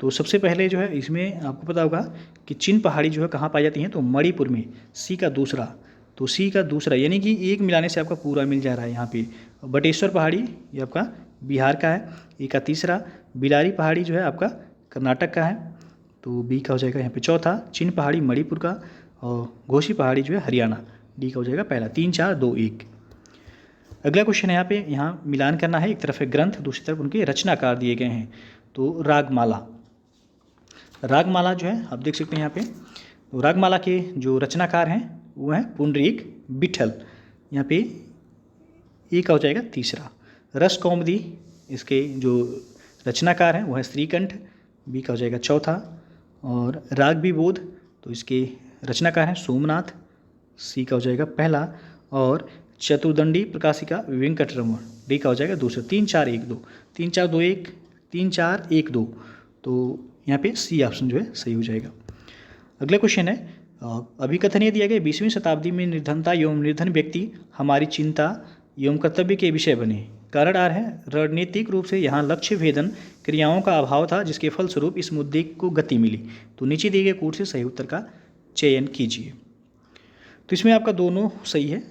तो सबसे पहले जो है इसमें आपको पता होगा कि चिन पहाड़ी जो है कहाँ पाई जाती हैं? तो मणिपुर में, सी का दूसरा, तो सी का दूसरा यानी कि एक मिलाने से आपका पूरा मिल जा रहा है यहाँ पे। बटेश्वर पहाड़ी ये आपका बिहार का है, ए का तीसरा। बिलारी पहाड़ी जो है आपका कर्नाटक का है, तो बी का हो जाएगा यहाँ पे चौथा। चिन पहाड़ी मणिपुर का, और घोसी पहाड़ी जो है हरियाणा, डी का हो जाएगा पहला। 3, 4, 2, 1। अगला क्वेश्चन है यहाँ पे, यहाँ मिलान करना है, एक तरफ है ग्रंथ, दूसरी तरफ उनके रचनाकार दिए गए हैं। तो रागमाला, रागमाला जो है आप देख सकते हैं यहाँ पे, तो रागमाला के जो रचनाकार हैं वो हैं पुंडरीक विठल, यहाँ पे ए का हो जाएगा तीसरा। रस कौमुदी इसके जो रचनाकार हैं वो है श्रीकंठ, बी का हो जाएगा चौथा। और राग विबोध तो इसके रचनाकार हैं सोमनाथ, सी का हो जाएगा पहला। और चतुर्दंडी प्रकाशिका वेंकटरमण, डी का हो जाएगा दूसरा। 3 4 1 2, 3 4 2 1, 3 4 1 2, तो यहाँ पे सी ऑप्शन जो है सही हो जाएगा। अगला क्वेश्चन है, अभिकथन ये दिया गया 20वीं शताब्दी में निर्धनता एवं निर्धन व्यक्ति हमारी चिंता एवं कर्तव्य के विषय बने। कारण आर है, रणनीतिक रूप से यहाँ लक्ष्य भेदन क्रियाओं का अभाव था जिसके फलस्वरूप इस मुद्दे को गति मिली। तो नीचे दिए गए कोड से सही उत्तर का चयन कीजिए। तो इसमें आपका दोनों सही है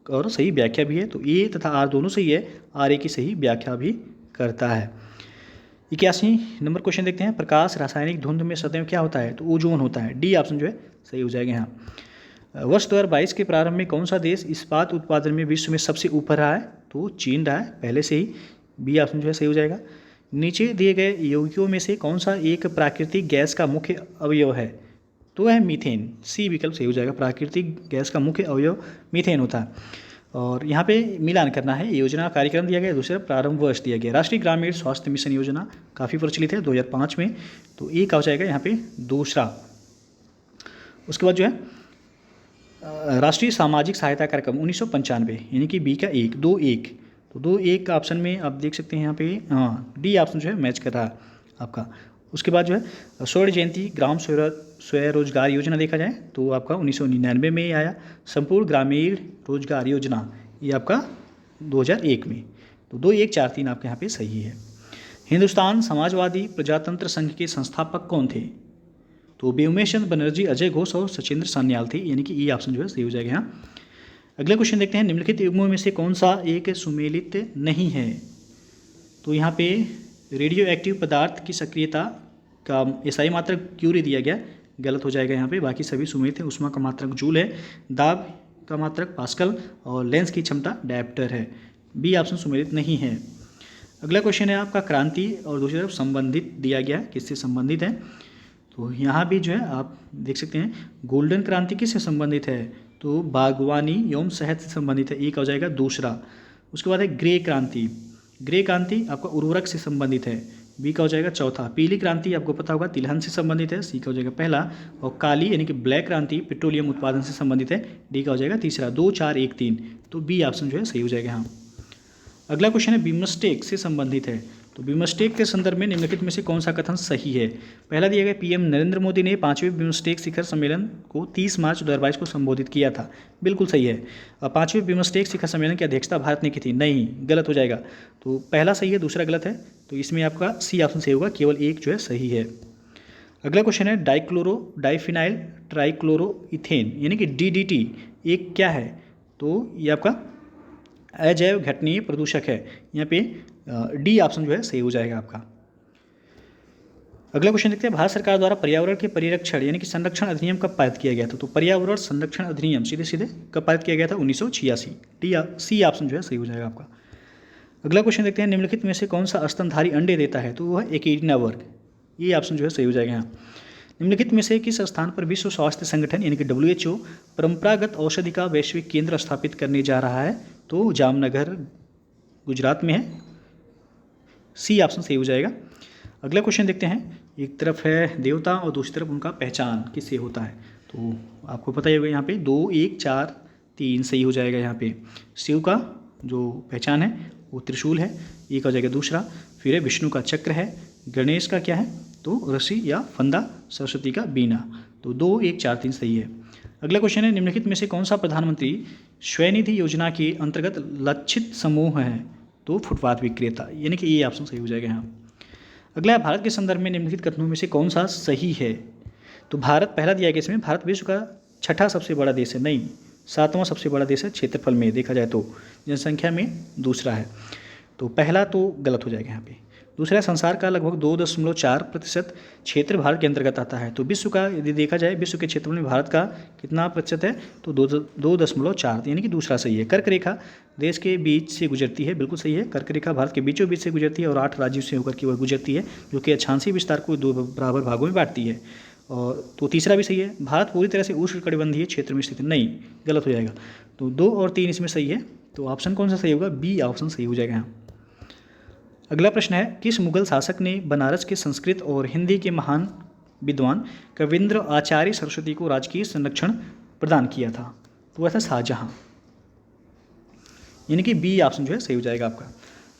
और सही व्याख्या भी है, तो ए तथा आर दोनों सही है, आर ए की सही व्याख्या भी करता है। 81 नंबर क्वेश्चन देखते हैं, प्रकाश रासायनिक धुंध में सदैव क्या होता है? तो ओजोन होता है, डी ऑप्शन जो है सही हो जाएगा यहाँ। वर्ष 2022 के प्रारंभ में कौन सा देश इस्पात उत्पादन में विश्व में सबसे ऊपर रहा है? तो चीन रहा है पहले से ही, बी ऑप्शन जो है सही हो जाएगा। नीचे दिए गए यौगिकों में से कौन सा एक प्राकृतिक गैस का मुख्य अवयव है? तो है मीथेन, सी विकल्प सही हो जाएगा। प्राकृतिक गैस का मुख्य अवयव मीथेन होता है। और यहाँ पे मिलान करना है, योजना कार्यक्रम दिया गया, दूसरा प्रारंभ वर्ष दिया गया। राष्ट्रीय ग्रामीण स्वास्थ्य मिशन योजना काफ़ी प्रचलित है 2005 में, तो ए का हो जाएगा यहाँ पे दूसरा। उसके बाद जो है राष्ट्रीय सामाजिक सहायता कार्यक्रम 1995, यानी कि बी का 1 2 1, तो 2 1 का ऑप्शन में आप देख सकते हैं यहाँ पे, हाँ डी ऑप्शन जो है मैच कर रहा है आपका। उसके बाद जो है स्वर्ण जयंती ग्राम स्वरोजगार योजना देखा जाए तो आपका 1999 में ही आया। संपूर्ण ग्रामीण रोजगार योजना ये आपका 2001 में, तो 2 1 4 3 आपके यहाँ पे सही है। हिंदुस्तान समाजवादी प्रजातंत्र संघ के संस्थापक कौन थे? तो व्योमेश बनर्जी, अजय घोष और सचिंद्र सान्याल थे, यानी कि ई ऑप्शन जो है सही हो जाएगा यहाँ। अगला क्वेश्चन देखते हैं, निम्नलिखित युग्मों में से कौन सा एक सुमेलित नहीं है? तो यहाँ पे रेडियो एक्टिव पदार्थ की सक्रियता का एसआई मात्रक क्यूरी दिया गया, गलत हो जाएगा यहाँ पे, बाकी सभी सुमेलित है। उष्मा का मात्रक जूल है, दाब का मात्रक पास्कल और लेंस की क्षमता डायप्टर है, बी ऑप्शन सुमेलित नहीं है। अगला क्वेश्चन है आपका क्रांति और दूसरी तरफ संबंधित दिया गया, किससे संबंधित है? तो यहाँ भी जो है आप देख सकते हैं गोल्डन क्रांति किससे संबंधित है? तो बागवानी एवं शहद से संबंधित है, एक हो जाएगा दूसरा। उसके बाद है ग्रे क्रांति, ग्रे क्रांति आपका उर्वरक से संबंधित है, बी का हो जाएगा चौथा। पीली क्रांति आपको पता होगा तिलहन से संबंधित है, सी का हो जाएगा पहला। और काली यानी कि ब्लैक क्रांति पेट्रोलियम उत्पादन से संबंधित है, डी का हो जाएगा तीसरा। 2 4 1 3, तो बी ऑप्शन जो है सही हो जाएगा यहाँ। अगला क्वेश्चन है बिम्स्टेक से संबंधित है, तो बिम्स्टेक के संदर्भ में निम्नलिखित में से कौन सा कथन सही है? पहला दिया गया, पीएम नरेंद्र मोदी ने 5वें बिम्स्टेक शिखर सम्मेलन को 30 मार्च 2022 को संबोधित किया था, बिल्कुल सही है। 5वें बिम्स्टेक शिखर सम्मेलन की अध्यक्षता भारत ने की थी, नहीं, गलत हो जाएगा। तो पहला सही है, दूसरा गलत है, तो इसमें आपका सी ऑप्शन सही होगा, केवल एक जो है सही है। अगला क्वेश्चन है डाइफिनाइल ट्राइक्लोरोइथेन यानी कि DDT एक क्या है? तो ये आपका अजैव घटनीय प्रदूषक है, यहाँ पे डी ऑप्शन जो है सही हो जाएगा आपका। अगला क्वेश्चन देखते हैं, भारत सरकार द्वारा पर्यावरण के परिरक्षण यानी कि संरक्षण अधिनियम कब पारित किया गया था? तो पर्यावरण संरक्षण अधिनियम सीधे सीधे कब पारित किया गया था? 1986, सी ऑप्शन जो है सही हो जाएगा आपका। अगला क्वेश्चन देखते हैं, निम्नलिखित में से कौन सा स्तनधारी अंडे देता है? तो वो है एकिडना वर्ग, ये ऑप्शन जो है सही हो जाएगा यहाँ। निम्नलिखित में से किस स्थान पर विश्व स्वास्थ्य संगठन यानी कि WHO परंपरागत औषधि का वैश्विक केंद्र स्थापित करने जा रहा है? तो जामनगर गुजरात में है, सी ऑप्शन सही हो जाएगा। अगला क्वेश्चन देखते हैं, एक तरफ है देवता और दूसरी तरफ उनका पहचान किससे होता है? तो आपको पता ही होगा यहाँ पे 2 1 4 3 सही हो जाएगा। यहाँ पे शिव का जो पहचान है वो त्रिशूल है, एक हो जाएगा दूसरा। फिर है विष्णु का चक्र है, गणेश का क्या है? तो रस्सी या फंदा, सरस्वती का बीना, तो 2 1 4 3 सही है। अगला क्वेश्चन है, निम्नलिखित में से कौन सा प्रधानमंत्री स्वनिधि योजना के अंतर्गत लक्षित समूह है? तो फुटपाथ विक्रेता, यानी कि ये ऑप्शन सही हो जाएगा यहाँ। अगला है, भारत के संदर्भ में निम्नलिखित कथनों में से कौन सा सही है? तो भारत पहला दिया गया, इसमें भारत विश्व का 6ठा सबसे बड़ा देश है, नहीं 7वां सबसे बड़ा देश है क्षेत्रफल में देखा जाए तो, जनसंख्या में दूसरा है, तो पहला तो गलत हो जाएगा यहाँ पे। दूसरा, संसार का लगभग 2.4% क्षेत्र भारत के अंतर्गत आता है। तो विश्व का यदि देखा जाए, विश्व के क्षेत्रफल में भारत का कितना प्रतिशत है, तो 2.4, यानी कि दूसरा सही है। कर्क रेखा देश के बीच से गुजरती है, बिल्कुल सही है। कर्क रेखा भारत के बीचों बीच से गुजरती है और 8 राज्यों से होकर के वह गुजरती है, जो कि अक्षांशीय विस्तार को 2 बराबर भागों में बांटती है। और तो तीसरा भी सही है। भारत पूरी तरह से उष्णकटिबंधीय क्षेत्र में स्थित नहीं, गलत हो जाएगा। तो 2 और 3 इसमें सही है। तो ऑप्शन कौन सा सही होगा, बी ऑप्शन सही हो जाएगा यहाँ। अगला प्रश्न है, किस मुगल शासक ने बनारस के संस्कृत और हिंदी के महान विद्वान कविंद्र आचार्य सरस्वती को राजकीय संरक्षण प्रदान किया था? तो वह था शाहजहां, यानी कि बी ऑप्शन जो है सही हो जाएगा आपका।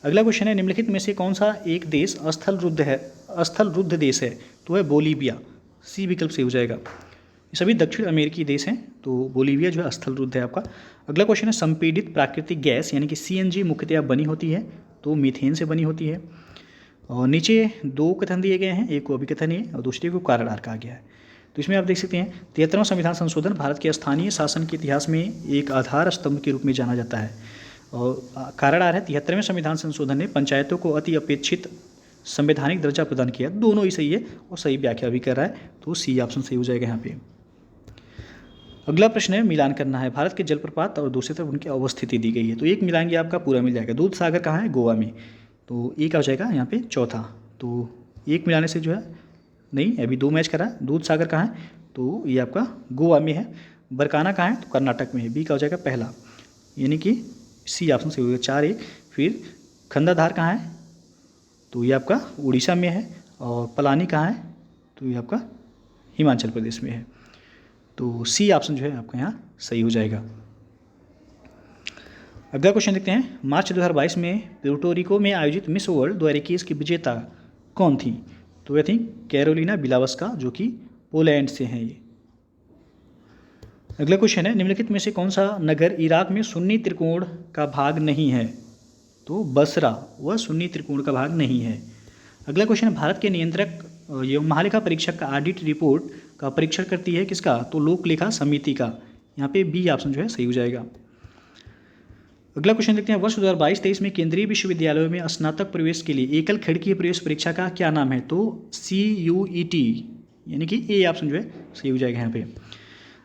अगला क्वेश्चन है, निम्नलिखित में से कौन सा एक देश स्थलरुद्ध देश है? तो है बोलीविया, सी विकल्प सही हो जाएगा। ये सभी दक्षिण अमेरिकी देश हैं, तो बोलीविया जो है स्थलरुद्ध है आपका। अगला क्वेश्चन है, संपीड़ित प्राकृतिक गैस यानी कि सीएनजी मुख्यतया बनी होती है, तो मीथेन से बनी होती है। और नीचे 2 कथन दिए गए हैं, एक को अभिकथन है और दूसरे को कारागार कहा गया है। तो इसमें आप देख सकते हैं 73वां संविधान संशोधन भारत के स्थानीय शासन के इतिहास में एक आधार स्तंभ के रूप में जाना जाता है। और कारागार है 73वें संविधान संशोधन ने पंचायतों को अति अपेक्षित संवैधानिक दर्जा प्रदान किया। दोनों ही सही है और सही व्याख्या भी कर रहा है, तो सी ऑप्शन सही हो जाएगा यहाँ पे। अगला प्रश्न है, मिलान करना है। भारत के जलप्रपात और दूसरी तरफ उनकी अवस्थिति दी गई है, तो एक मिलाएंगे आपका पूरा मिल जाएगा। दूध सागर कहाँ है, गोवा में, तो एक हो जाएगा यहाँ पे चौथा। तो एक मिलाने से जो है नहीं, अभी 2 मैच करा। दूध सागर कहाँ है, तो ये आपका गोवा में है। बरकाना कहाँ है, तो कर्नाटक में है, बी का हो जाएगा पहला, यानी कि सी ऑप्शन सही हो जाएगा 4-1। फिर खंडाधार कहाँ है, तो ये आपका उड़ीसा में है। और पलानी कहाँ है, तो ये आपका हिमाचल प्रदेश में है। तो सी ऑप्शन जो है आपका यहाँ सही हो जाएगा। अगला क्वेश्चन देखते हैं, मार्च 2022 में प्यूर्टो में आयोजित मिस वर्ल्ड 2021 की विजेता कौन थी? तो वह थी कैरोलिना बिलावस्का, जो कि पोलैंड से हैं ये। अगला क्वेश्चन है, निम्नलिखित में से कौन सा नगर इराक में सुन्नी त्रिकोण का भाग नहीं है? तो बसरा वह सुन्नी त्रिकोण का भाग नहीं है। अगला क्वेश्चन है, भारत के नियंत्रक एवं महालेखा परीक्षक का ऑडिट रिपोर्ट का परीक्षण करती है किसका? तो लोक लेखा समिति का। यहाँ पे बी ऑप्शन जो है सही हो जाएगा। अगला क्वेश्चन देखते हैं, वर्ष 2022-23 में केंद्रीय विश्वविद्यालयों में स्नातक प्रवेश के लिए एकल खिड़की प्रवेश परीक्षा का क्या नाम है? तो CUET, यानी कि ए ऑप्शन जो है सही हो जाएगा यहाँ पे।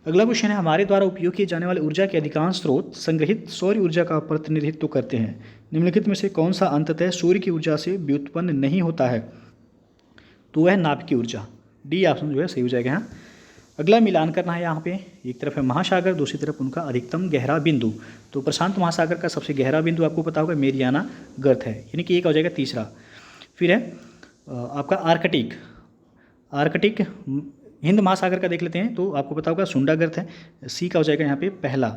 अगला क्वेश्चन है, हमारे द्वारा उपयोग किए जाने वाले ऊर्जा के अधिकांश स्रोत संग्रहित सौर ऊर्जा का प्रतिनिधित्व करते हैं। निम्नलिखित में से कौन सा अंततः सूर्य की ऊर्जा से व्युत्पन्न नहीं होता है? तो वह नाभिकीय ऊर्जा, डी ऑप्शन जो है सही हो जाएगा यहाँ। अगला मिलान करना है, यहाँ पे एक तरफ है महासागर, दूसरी तरफ उनका अधिकतम गहरा बिंदु। तो प्रशांत महासागर का सबसे गहरा बिंदु आपको पता होगा मेरियाना गर्त है, यानी कि एक हो जाएगा तीसरा। फिर है आपका आर्कटिक हिंद महासागर का देख लेते हैं, तो आपको पता होगा सुंडा गर्त है, सी का हो जाएगा यहाँ पे पहला।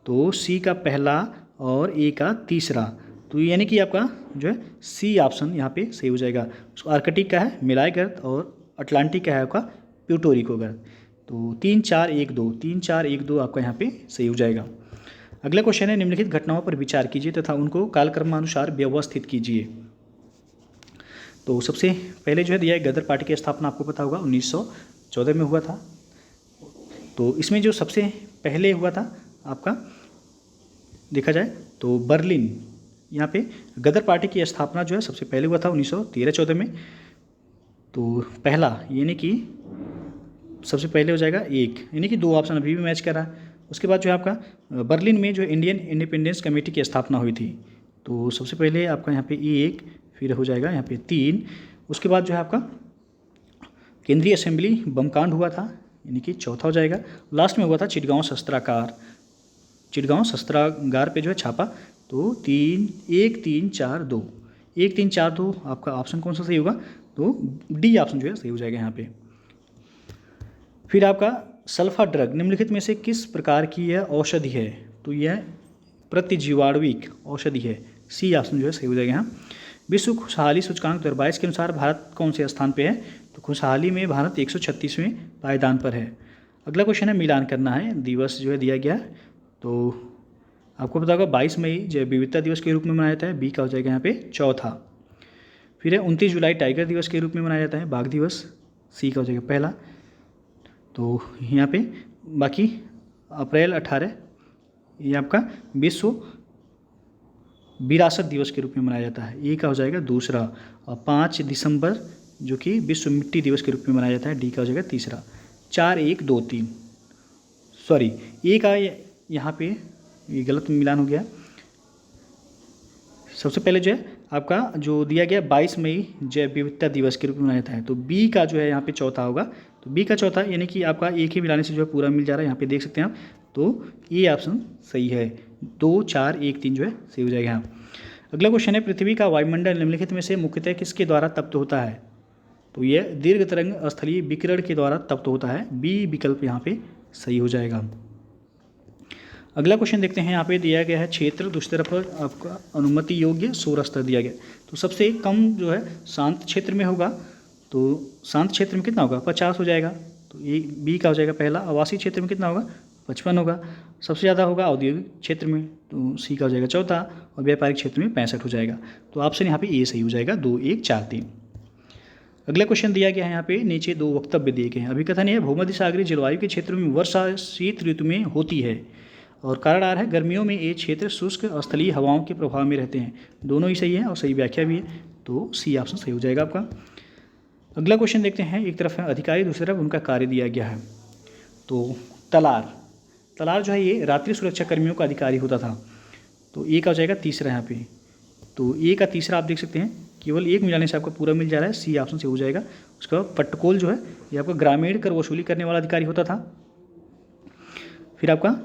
तो सी का पहला और ए का तीसरा, तो यानी कि आपका जो है सी ऑप्शन यहाँ पे सही हो जाएगा। आर्कटिक का है मिलाय गर्त और अटलांटिक का है आपका प्यूर्टो गर्त। तो 3-4-1-2 आपका यहाँ पे सही हो जाएगा। अगला क्वेश्चन है, निम्नलिखित घटनाओं पर विचार कीजिए तथा उनको कालक्रमानुसार व्यवस्थित कीजिए। तो सबसे पहले जो है दिया है गदर पार्टी की स्थापना आपको पता होगा 1914 में हुआ था। तो इसमें जो सबसे पहले हुआ था आपका देखा जाए तो बर्लिन, यहाँ पे गदर पार्टी की स्थापना जो है सबसे पहले हुआ था 1913-14 में। तो पहला यानी कि सबसे पहले हो जाएगा एक, यानी कि 2 ऑप्शन अभी भी मैच कर रहा है। उसके बाद जो है आपका बर्लिन में जो इंडियन इंडिपेंडेंस कमेटी की स्थापना हुई थी, तो सबसे पहले आपका यहाँ पे 1, फिर हो जाएगा यहाँ पे 3। उसके बाद जो है आपका केंद्रीय असेंबली बमकांड हुआ था, यानी कि चौथा हो जाएगा। लास्ट में हुआ था चिटगांव शस्त्रागार पे जो है छापा, तो 1-3-4-2 आपका ऑप्शन कौन सा सही होगा? तो डी ऑप्शन जो है सही हो जाएगा यहाँ पे। फिर आपका सल्फा ड्रग निम्नलिखित में से किस प्रकार की यह औषधि है? तो यह प्रतिजीवाणुविक औषधि है, सी ऑप्शन जो है सही हो जाएगा यहाँ। विश्व खुशहाली सूचकांक 2022 के अनुसार भारत कौन से स्थान पे है? तो खुशहाली में भारत 136वें पायदान पर है। अगला क्वेश्चन है, मिलान करना है, दिवस जो है दिया गया है, तो आपको पता होगा 22 मई जैव विविधता दिवस के रूप में मनाया जाता है, बी का हो जाएगा यहाँ पे चौथा। फिर है 29 जुलाई टाइगर दिवस के रूप में मनाया जाता है, बाघ दिवस, सी का हो जाएगा पहला। तो यहाँ पे बाकी अप्रैल 18 ये आपका विश्व विरासत दिवस के रूप में मनाया जाता है। ए का हो जाएगा दूसरा। और 5 दिसंबर जो कि विश्व मिट्टी दिवस के रूप में मनाया जाता है। डी का हो जाएगा तीसरा। 4, 1, 2, 3 सॉरी ए का यहाँ पे ये गलत मिलान हो गया। सबसे पहले जो है आपका जो दिया गया 22 मई जैव विविधता दिवस के रूप में मनाया जाता है। तो बी का जो है यहाँ पे चौथा होगा। तो बी का चौथा यानी कि आपका एक ही मिलाने से जो है पूरा मिल जा रहा है, यहाँ पे देख सकते हैं आप। तो ये ऑप्शन सही है। 2, 4, 1, 3 जो है सही हो जाएगा यहाँ। अगला क्वेश्चन है, पृथ्वी का वायुमंडल निम्नलिखित में से मुख्यतः किसके द्वारा तप्त होता है? तो यह दीर्घ तरंग स्थलीय विकिरण के द्वारा तप्त होता है। बी विकल्प यहाँ पे सही हो जाएगा। अगला क्वेश्चन देखते हैं। यहाँ पे दिया गया है क्षेत्र, दूसरी तरफ आपका अनुमति योग्य सौर स्तर दिया गया। तो सबसे कम जो है शांत क्षेत्र में होगा। तो शांत क्षेत्र में कितना होगा? 50 हो जाएगा। तो ये बी का हो जाएगा पहला। आवासीय क्षेत्र में कितना होगा? 55 होगा। सबसे ज़्यादा होगा औद्योगिक क्षेत्र में, तो सी का हो जाएगा चौथा। और व्यापारिक क्षेत्र में 65 हो जाएगा। तो ऑप्शन यहाँ पे ए सही हो जाएगा। 2, 1, 4, 3। अगला क्वेश्चन दिया गया है यहाँ पे, नीचे 2 वक्तव्य दिए गए हैं। अभिकथन है, भूमध्य सागरीय जलवायु के क्षेत्रों में वर्षा शीत ऋतु में होती है। और कारण आ रहा है, गर्मियों में ये क्षेत्र शुष्क स्थलीय हवाओं के प्रभाव में रहते हैं। दोनों ही सही है और सही व्याख्या भी है। तो सी ऑप्शन सही हो जाएगा आपका। अगला क्वेश्चन देखते हैं। एक तरफ है अधिकारी, दूसरी तरफ उनका कार्य दिया गया है। तो तलार जो है ये रात्रि सुरक्षा कर्मियों का अधिकारी होता था। तो ए का हो जाएगा तीसरा यहाँ पे। तो ए का तीसरा आप देख सकते हैं, केवल एक मिलाने से आपको पूरा मिल जा रहा है। सी ऑप्शन से हो जाएगा। उसके बाद पट्टकोल जो है ये आपका ग्रामीण कर वसूली करने वाला अधिकारी होता था। फिर आपका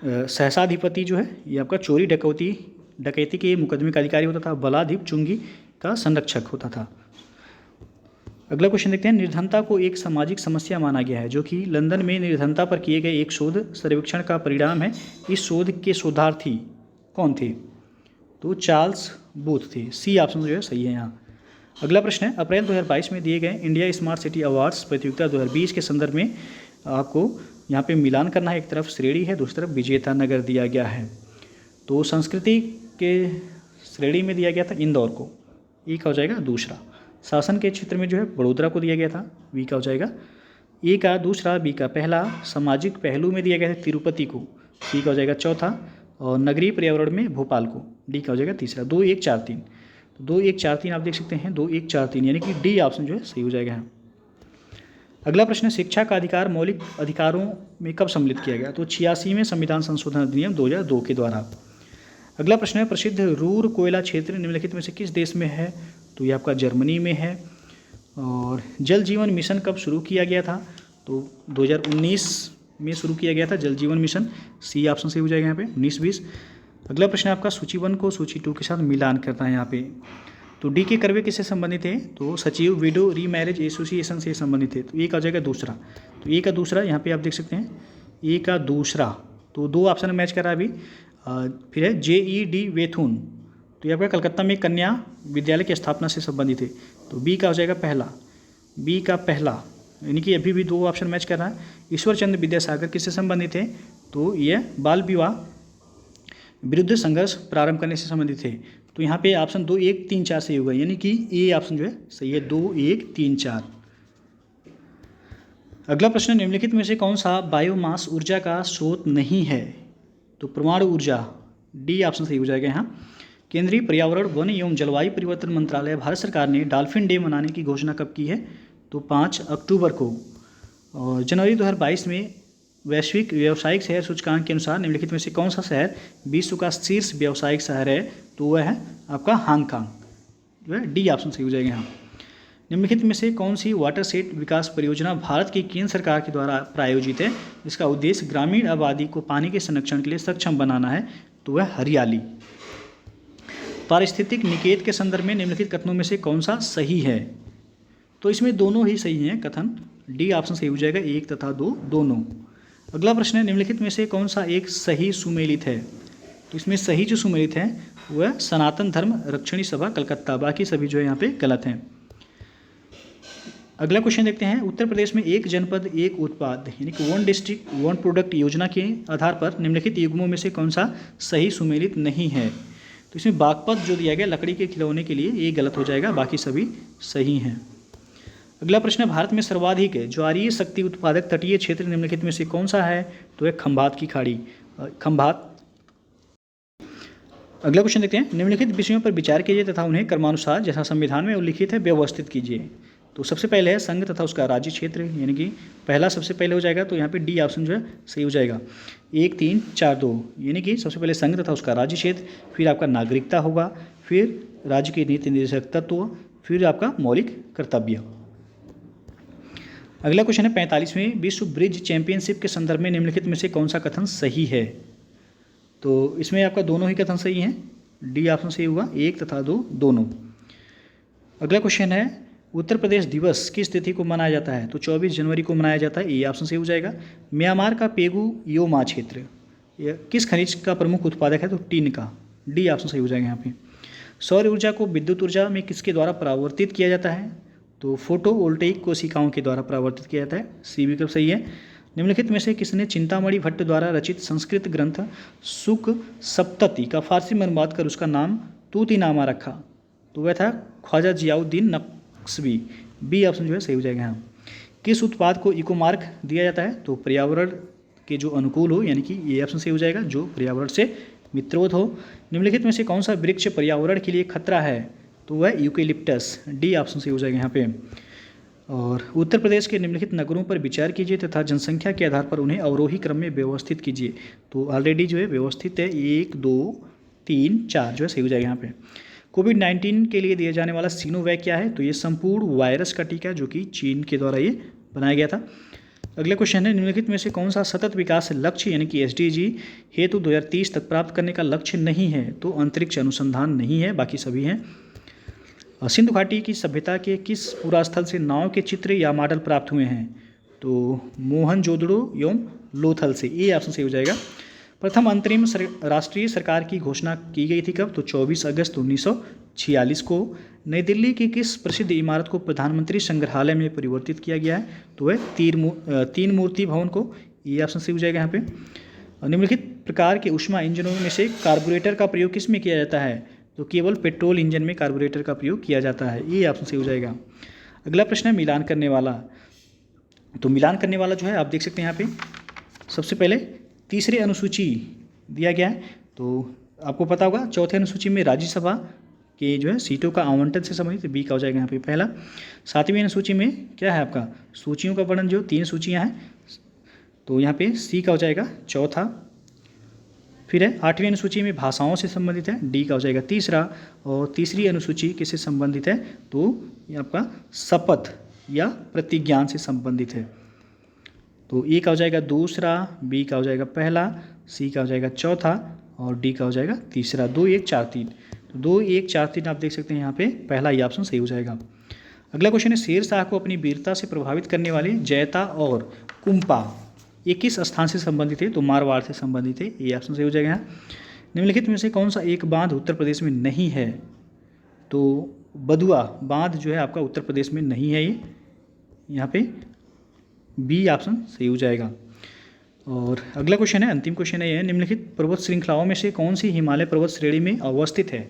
सहसाधिपति जो है ये आपका चोरी डकैती के मुकदमे का अधिकारी होता था। बलाधिप चुंगी का संरक्षक होता था। अगला क्वेश्चन देखते हैं। निर्धनता को एक सामाजिक समस्या माना गया है, जो कि लंदन में निर्धनता पर किए गए एक शोध सर्वेक्षण का परिणाम है। इस शोध के शोधार्थी कौन थे? तो चार्ल्स बूथ थे। सी ऑप्शन जो है सही है यहाँ। अगला प्रश्न है, अप्रैल 2022 में दिए गए इंडिया स्मार्ट सिटी अवार्ड्स प्रतियोगिता 2020 के संदर्भ में आपको यहाँ पे मिलान करना है। एक तरफ श्रेणी है, दूसरी तरफ विजेता नगर दिया गया है। तो संस्कृति के श्रेणी में दिया गया था इंदौर को। ए का हो जाएगा दूसरा। शासन के क्षेत्र में जो है वडोदरा को दिया गया था। बी का हो जाएगा। ए का दूसरा, बी का पहला। सामाजिक पहलू में दिया गया था तिरुपति को। सी का हो जाएगा चौथा। और नगरीय पर्यावरण में भोपाल को। डी का हो जाएगा तीसरा। 2, 1, 4, 3। तो 2, 1, 4, 3 आप देख सकते हैं। 2, 1, 4, 3 यानी कि डी ऑप्शन जो है सही हो जाएगा यहाँ। अगला प्रश्न है, शिक्षा का अधिकार मौलिक अधिकारों में कब सम्मिलित किया गया? तो 86वें संविधान संशोधन अधिनियम 2002 के द्वारा। अगला प्रश्न है, प्रसिद्ध रूर कोयला क्षेत्र निम्नलिखित में से किस देश में है? तो ये आपका जर्मनी में है। और जल जीवन मिशन कब शुरू किया गया था? तो 2019 में शुरू किया गया था जल जीवन मिशन। सी ऑप्शन से हो जाएगा यहाँ पे 19-20। अगला प्रश्न है आपका, सूची 1 को सूची 2 के साथ मिलान करना है यहाँ पे। तो डी के कर्वे किससे संबंधित है? तो सचिव विडो रीमैरिज एसोसिएशन से संबंधित है। तो ए का हो जाएगा दूसरा। तो ए का दूसरा यहाँ पे आप देख सकते हैं। ए का दूसरा। तो 2 ऑप्शन मैच कर रहा है अभी। फिर है JED वेथुन। तो ये आपका कलकत्ता में कन्या विद्यालय की स्थापना से संबंधित है। तो बी का हो जाएगा पहला। बी का पहला यानी कि अभी भी 2 ऑप्शन मैच कर रहा है। ईश्वर चंद्र विद्यासागर किससे संबंधित है? तो यह बाल विवाह विरुद्ध संघर्ष प्रारंभ करने से संबंधित है। तो यहाँ पे ऑप्शन 2, 1, 3, 4 सही होगा, यानी कि ए ऑप्शन जो है सही है। 2, 1, 3, 4। अगला प्रश्न, निम्नलिखित में से कौन सा बायोमास ऊर्जा का स्रोत नहीं है? तो परमाणु ऊर्जा। डी ऑप्शन सही हो जाएगा यहाँ। केंद्रीय पर्यावरण वन एवं जलवायु परिवर्तन मंत्रालय भारत सरकार ने डॉल्फिन डे मनाने की घोषणा कब की है? तो 5 अक्टूबर को। और जनवरी 2022 में वैश्विक व्यावसायिक शहर सूचकांक के अनुसार निम्नलिखित में से कौन सा शहर विश्व का शीर्ष व्यावसायिक शहर है? तो वह है आपका हांगकांग जो है। डी ऑप्शन सही हो जाएगा यहाँ। निम्नलिखित में से कौन सी वाटरशेड विकास परियोजना भारत की केंद्र सरकार के द्वारा प्रायोजित है, जिसका उद्देश्य ग्रामीण आबादी को पानी के संरक्षण के लिए सक्षम बनाना है? तो वह हरियाली। पारिस्थितिक निकेत के संदर्भ में निम्नलिखित कथनों में से कौन सा सही है? तो इसमें दोनों ही सही हैं कथन। डी ऑप्शन सही हो जाएगा। 1 तथा 2 दोनों। अगला प्रश्न है, निम्नलिखित में से कौन सा एक सही सुमेलित है? तो इसमें सही जो सुमेलित है वह सनातन धर्म रक्षणी सभा कलकत्ता। बाकी सभी जो है यहाँ पे गलत हैं। अगला क्वेश्चन देखते हैं, उत्तर प्रदेश में एक जनपद एक उत्पाद यानी कि 1 डिस्ट्रिक्ट 1 प्रोडक्ट योजना के आधार पर निम्नलिखित युग्मों में से कौन सा सही सुमेलित नहीं है? तो इसमें बागपत जो दिया गया लकड़ी के खिलौने के लिए, ये गलत हो जाएगा। बाकी सभी सही हैं। अगला प्रश्न है, भारत में सर्वाधिक ज्वारीय शक्ति उत्पादक तटीय क्षेत्र निम्नलिखित में से कौन सा है? तो है खंभात की खाड़ी। खंभात अगला क्वेश्चन देखते हैं, निम्नलिखित विषयों पर विचार कीजिए तथा उन्हें क्रमानुसार जैसा संविधान में उल्लिखित है व्यवस्थित कीजिए। तो सबसे पहले है संघ तथा उसका राज्य क्षेत्र, यानी कि पहला सबसे पहले हो जाएगा, तो यहाँ पे डी ऑप्शन जो है सही हो जाएगा। 1 3 4 2, यानी कि सबसे पहले संघ तथा उसका राज्य क्षेत्र, फिर आपका नागरिकता होगा, फिर राज्य के नीति निर्देशक तत्व, फिर आपका मौलिक कर्तव्य। अगला क्वेश्चन है 45वें विश्व ब्रिज चैंपियनशिप के संदर्भ में निम्नलिखित में से कौन सा कथन सही है। तो इसमें आपका दोनों ही कथन सही हैं, डी ऑप्शन सही हुआ, 1 तथा 2 दोनों। अगला क्वेश्चन है उत्तर प्रदेश दिवस किस तिथि को मनाया जाता है। तो 24 जनवरी को मनाया जाता है, ए ऑप्शन सही हो जाएगा। म्यांमार का पेगू योमा क्षेत्र किस खनिज का प्रमुख उत्पादक है। तो टिन का, डी ऑप्शन सही हो जाएगा यहाँ पे। सौर ऊर्जा को विद्युत ऊर्जा में किसके द्वारा परावर्तित किया जाता है। तो फोटोवोल्टेइक कोशिकाओं के द्वारा परावर्तित किया जाता है, सी विकल्प सही है। निम्नलिखित में से किसने चिंतामणि भट्ट द्वारा रचित संस्कृत ग्रंथ सुक सप्तति का फारसी में अनुवाद कर उसका नाम तूतीनामा रखा। तो वह था ख्वाजा जियाउद्दीन नक्शबी, बी ऑप्शन जो है सही हो जाएगा यहाँ। किस उत्पाद को इको मार्क दिया जाता है। तो पर्यावरण के जो अनुकूल हो, यानी कि ये ऑप्शन सही हो जाएगा, जो पर्यावरण से मित्रवत हो। निम्नलिखित में से कौन सा वृक्ष पर्यावरण के लिए खतरा है। तो वह यूकेलिप्टस, डी ऑप्शन सही हो जाएगा यहाँ पे। और उत्तर प्रदेश के निम्नलिखित नगरों पर विचार कीजिए तथा जनसंख्या के आधार पर उन्हें अवरोही क्रम में व्यवस्थित कीजिए। तो ऑलरेडी जो है व्यवस्थित है, 1 2 3 4 जो है सही हो जाएगा यहाँ पे। कोविड-19 के लिए दिया जाने वाला सिनोवैक क्या है। तो ये संपूर्ण वायरस का टीका जो कि चीन के द्वारा ये बनाया गया था। अगला क्वेश्चन है निम्नलिखित में से कौन सा सतत विकास लक्ष्य यानी कि SDG हेतु 2030 तक प्राप्त करने का लक्ष्य नहीं है। तो अंतरिक्ष अनुसंधान नहीं है, बाकी सभी हैं। सिंधु घाटी की सभ्यता के किस पुरास्थल से नाव के चित्र या मॉडल प्राप्त हुए हैं। तो मोहनजोदड़ो एवं लोथल से, ए ऑप्शन सही हो जाएगा। प्रथम अंतरिम राष्ट्रीय सरकार की घोषणा की गई थी कब। तो 24 अगस्त 1946 को। नई दिल्ली की किस प्रसिद्ध इमारत को प्रधानमंत्री संग्रहालय में परिवर्तित किया गया है। तो वह तीन मूर्ति भवन को, ये ऑप्शन सही हो जाएगा यहाँ पे। निम्नलिखित प्रकार के ऊष्मा इंजनों में से कार्बोरेटर का प्रयोग किस में किया जाता है। तो केवल पेट्रोल इंजन में कार्बोरेटर का प्रयोग किया जाता है, ये ऑप्शन सही हो जाएगा। अगला प्रश्न है मिलान करने वाला। तो मिलान करने वाला जो है आप देख सकते हैं यहाँ पे, सबसे पहले तीसरे अनुसूची दिया गया है। तो आपको पता होगा चौथे अनुसूची में राज्यसभा के जो है सीटों का आवंटन से संबंधित, बी का हो जाएगा यहाँ पे पहला। 7वीं अनुसूची में क्या है आपका सूचियों का वर्णन, जो 3 सूचियाँ हैं, तो यहाँ पे सी का हो जाएगा चौथा। फिर है 8वीं अनुसूची में भाषाओं से संबंधित है, डी का हो जाएगा तीसरा। और तीसरी अनुसूची किससे संबंधित है। तो ये आपका शपथ या प्रतिज्ञान से संबंधित है। तो ए का हो जाएगा दूसरा, बी का हो जाएगा पहला, सी का हो जाएगा चौथा और डी का हो जाएगा तीसरा। 2 1 4 3, तो 2 1 4 3 आप देख सकते हैं यहाँ पे पहला ये ऑप्शन सही हो जाएगा। अगला क्वेश्चन है शेर शाह को अपनी वीरता से प्रभावित करने वाले जैता और कुंपा ये किस स्थान से संबंधित है। तो मारवाड़ से संबंधित है, ये ऑप्शन सही हो जाएगा यहाँ। निम्नलिखित में से कौन सा एक बांध उत्तर प्रदेश में नहीं है। तो बदुआ बांध जो है आपका उत्तर प्रदेश में नहीं है, ये यहाँ पे बी ऑप्शन सही हो जाएगा। और अगला क्वेश्चन है अंतिम क्वेश्चन है ये, निम्नलिखित पर्वत श्रृंखलाओं में से कौन सी हिमालय पर्वत श्रेणी में अवस्थित है।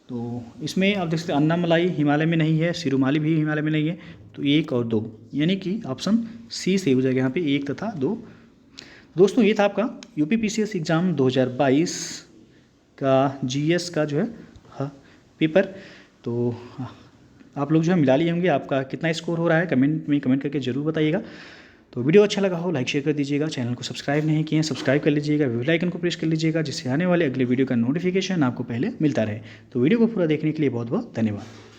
तो इसमें आप देख सकते हैं अन्नामलाई हिमालय में नहीं है, सिरुमाली भी हिमालय में नहीं है। तो 1 और 2 यानी कि ऑप्शन सी सही हो जाएगा यहाँ पे, 1 तथा 2। दोस्तों ये था आपका UPPCS एग्ज़ाम 2022 का GS का जो है पेपर। तो आप लोग जो है मिला लिए होंगे, आपका कितना स्कोर हो रहा है कमेंट में कमेंट करके ज़रूर बताइएगा। तो वीडियो अच्छा लगा हो लाइक शेयर कर दीजिएगा, चैनल को सब्सक्राइब नहीं किए हैं सब्सक्राइब कर लीजिएगा, बेल आइकन को प्रेस कर लीजिएगा जिससे आने वाले अगले वीडियो का नोटिफिकेशन आपको पहले मिलता रहे। तो वीडियो को पूरा देखने के लिए बहुत बहुत धन्यवाद।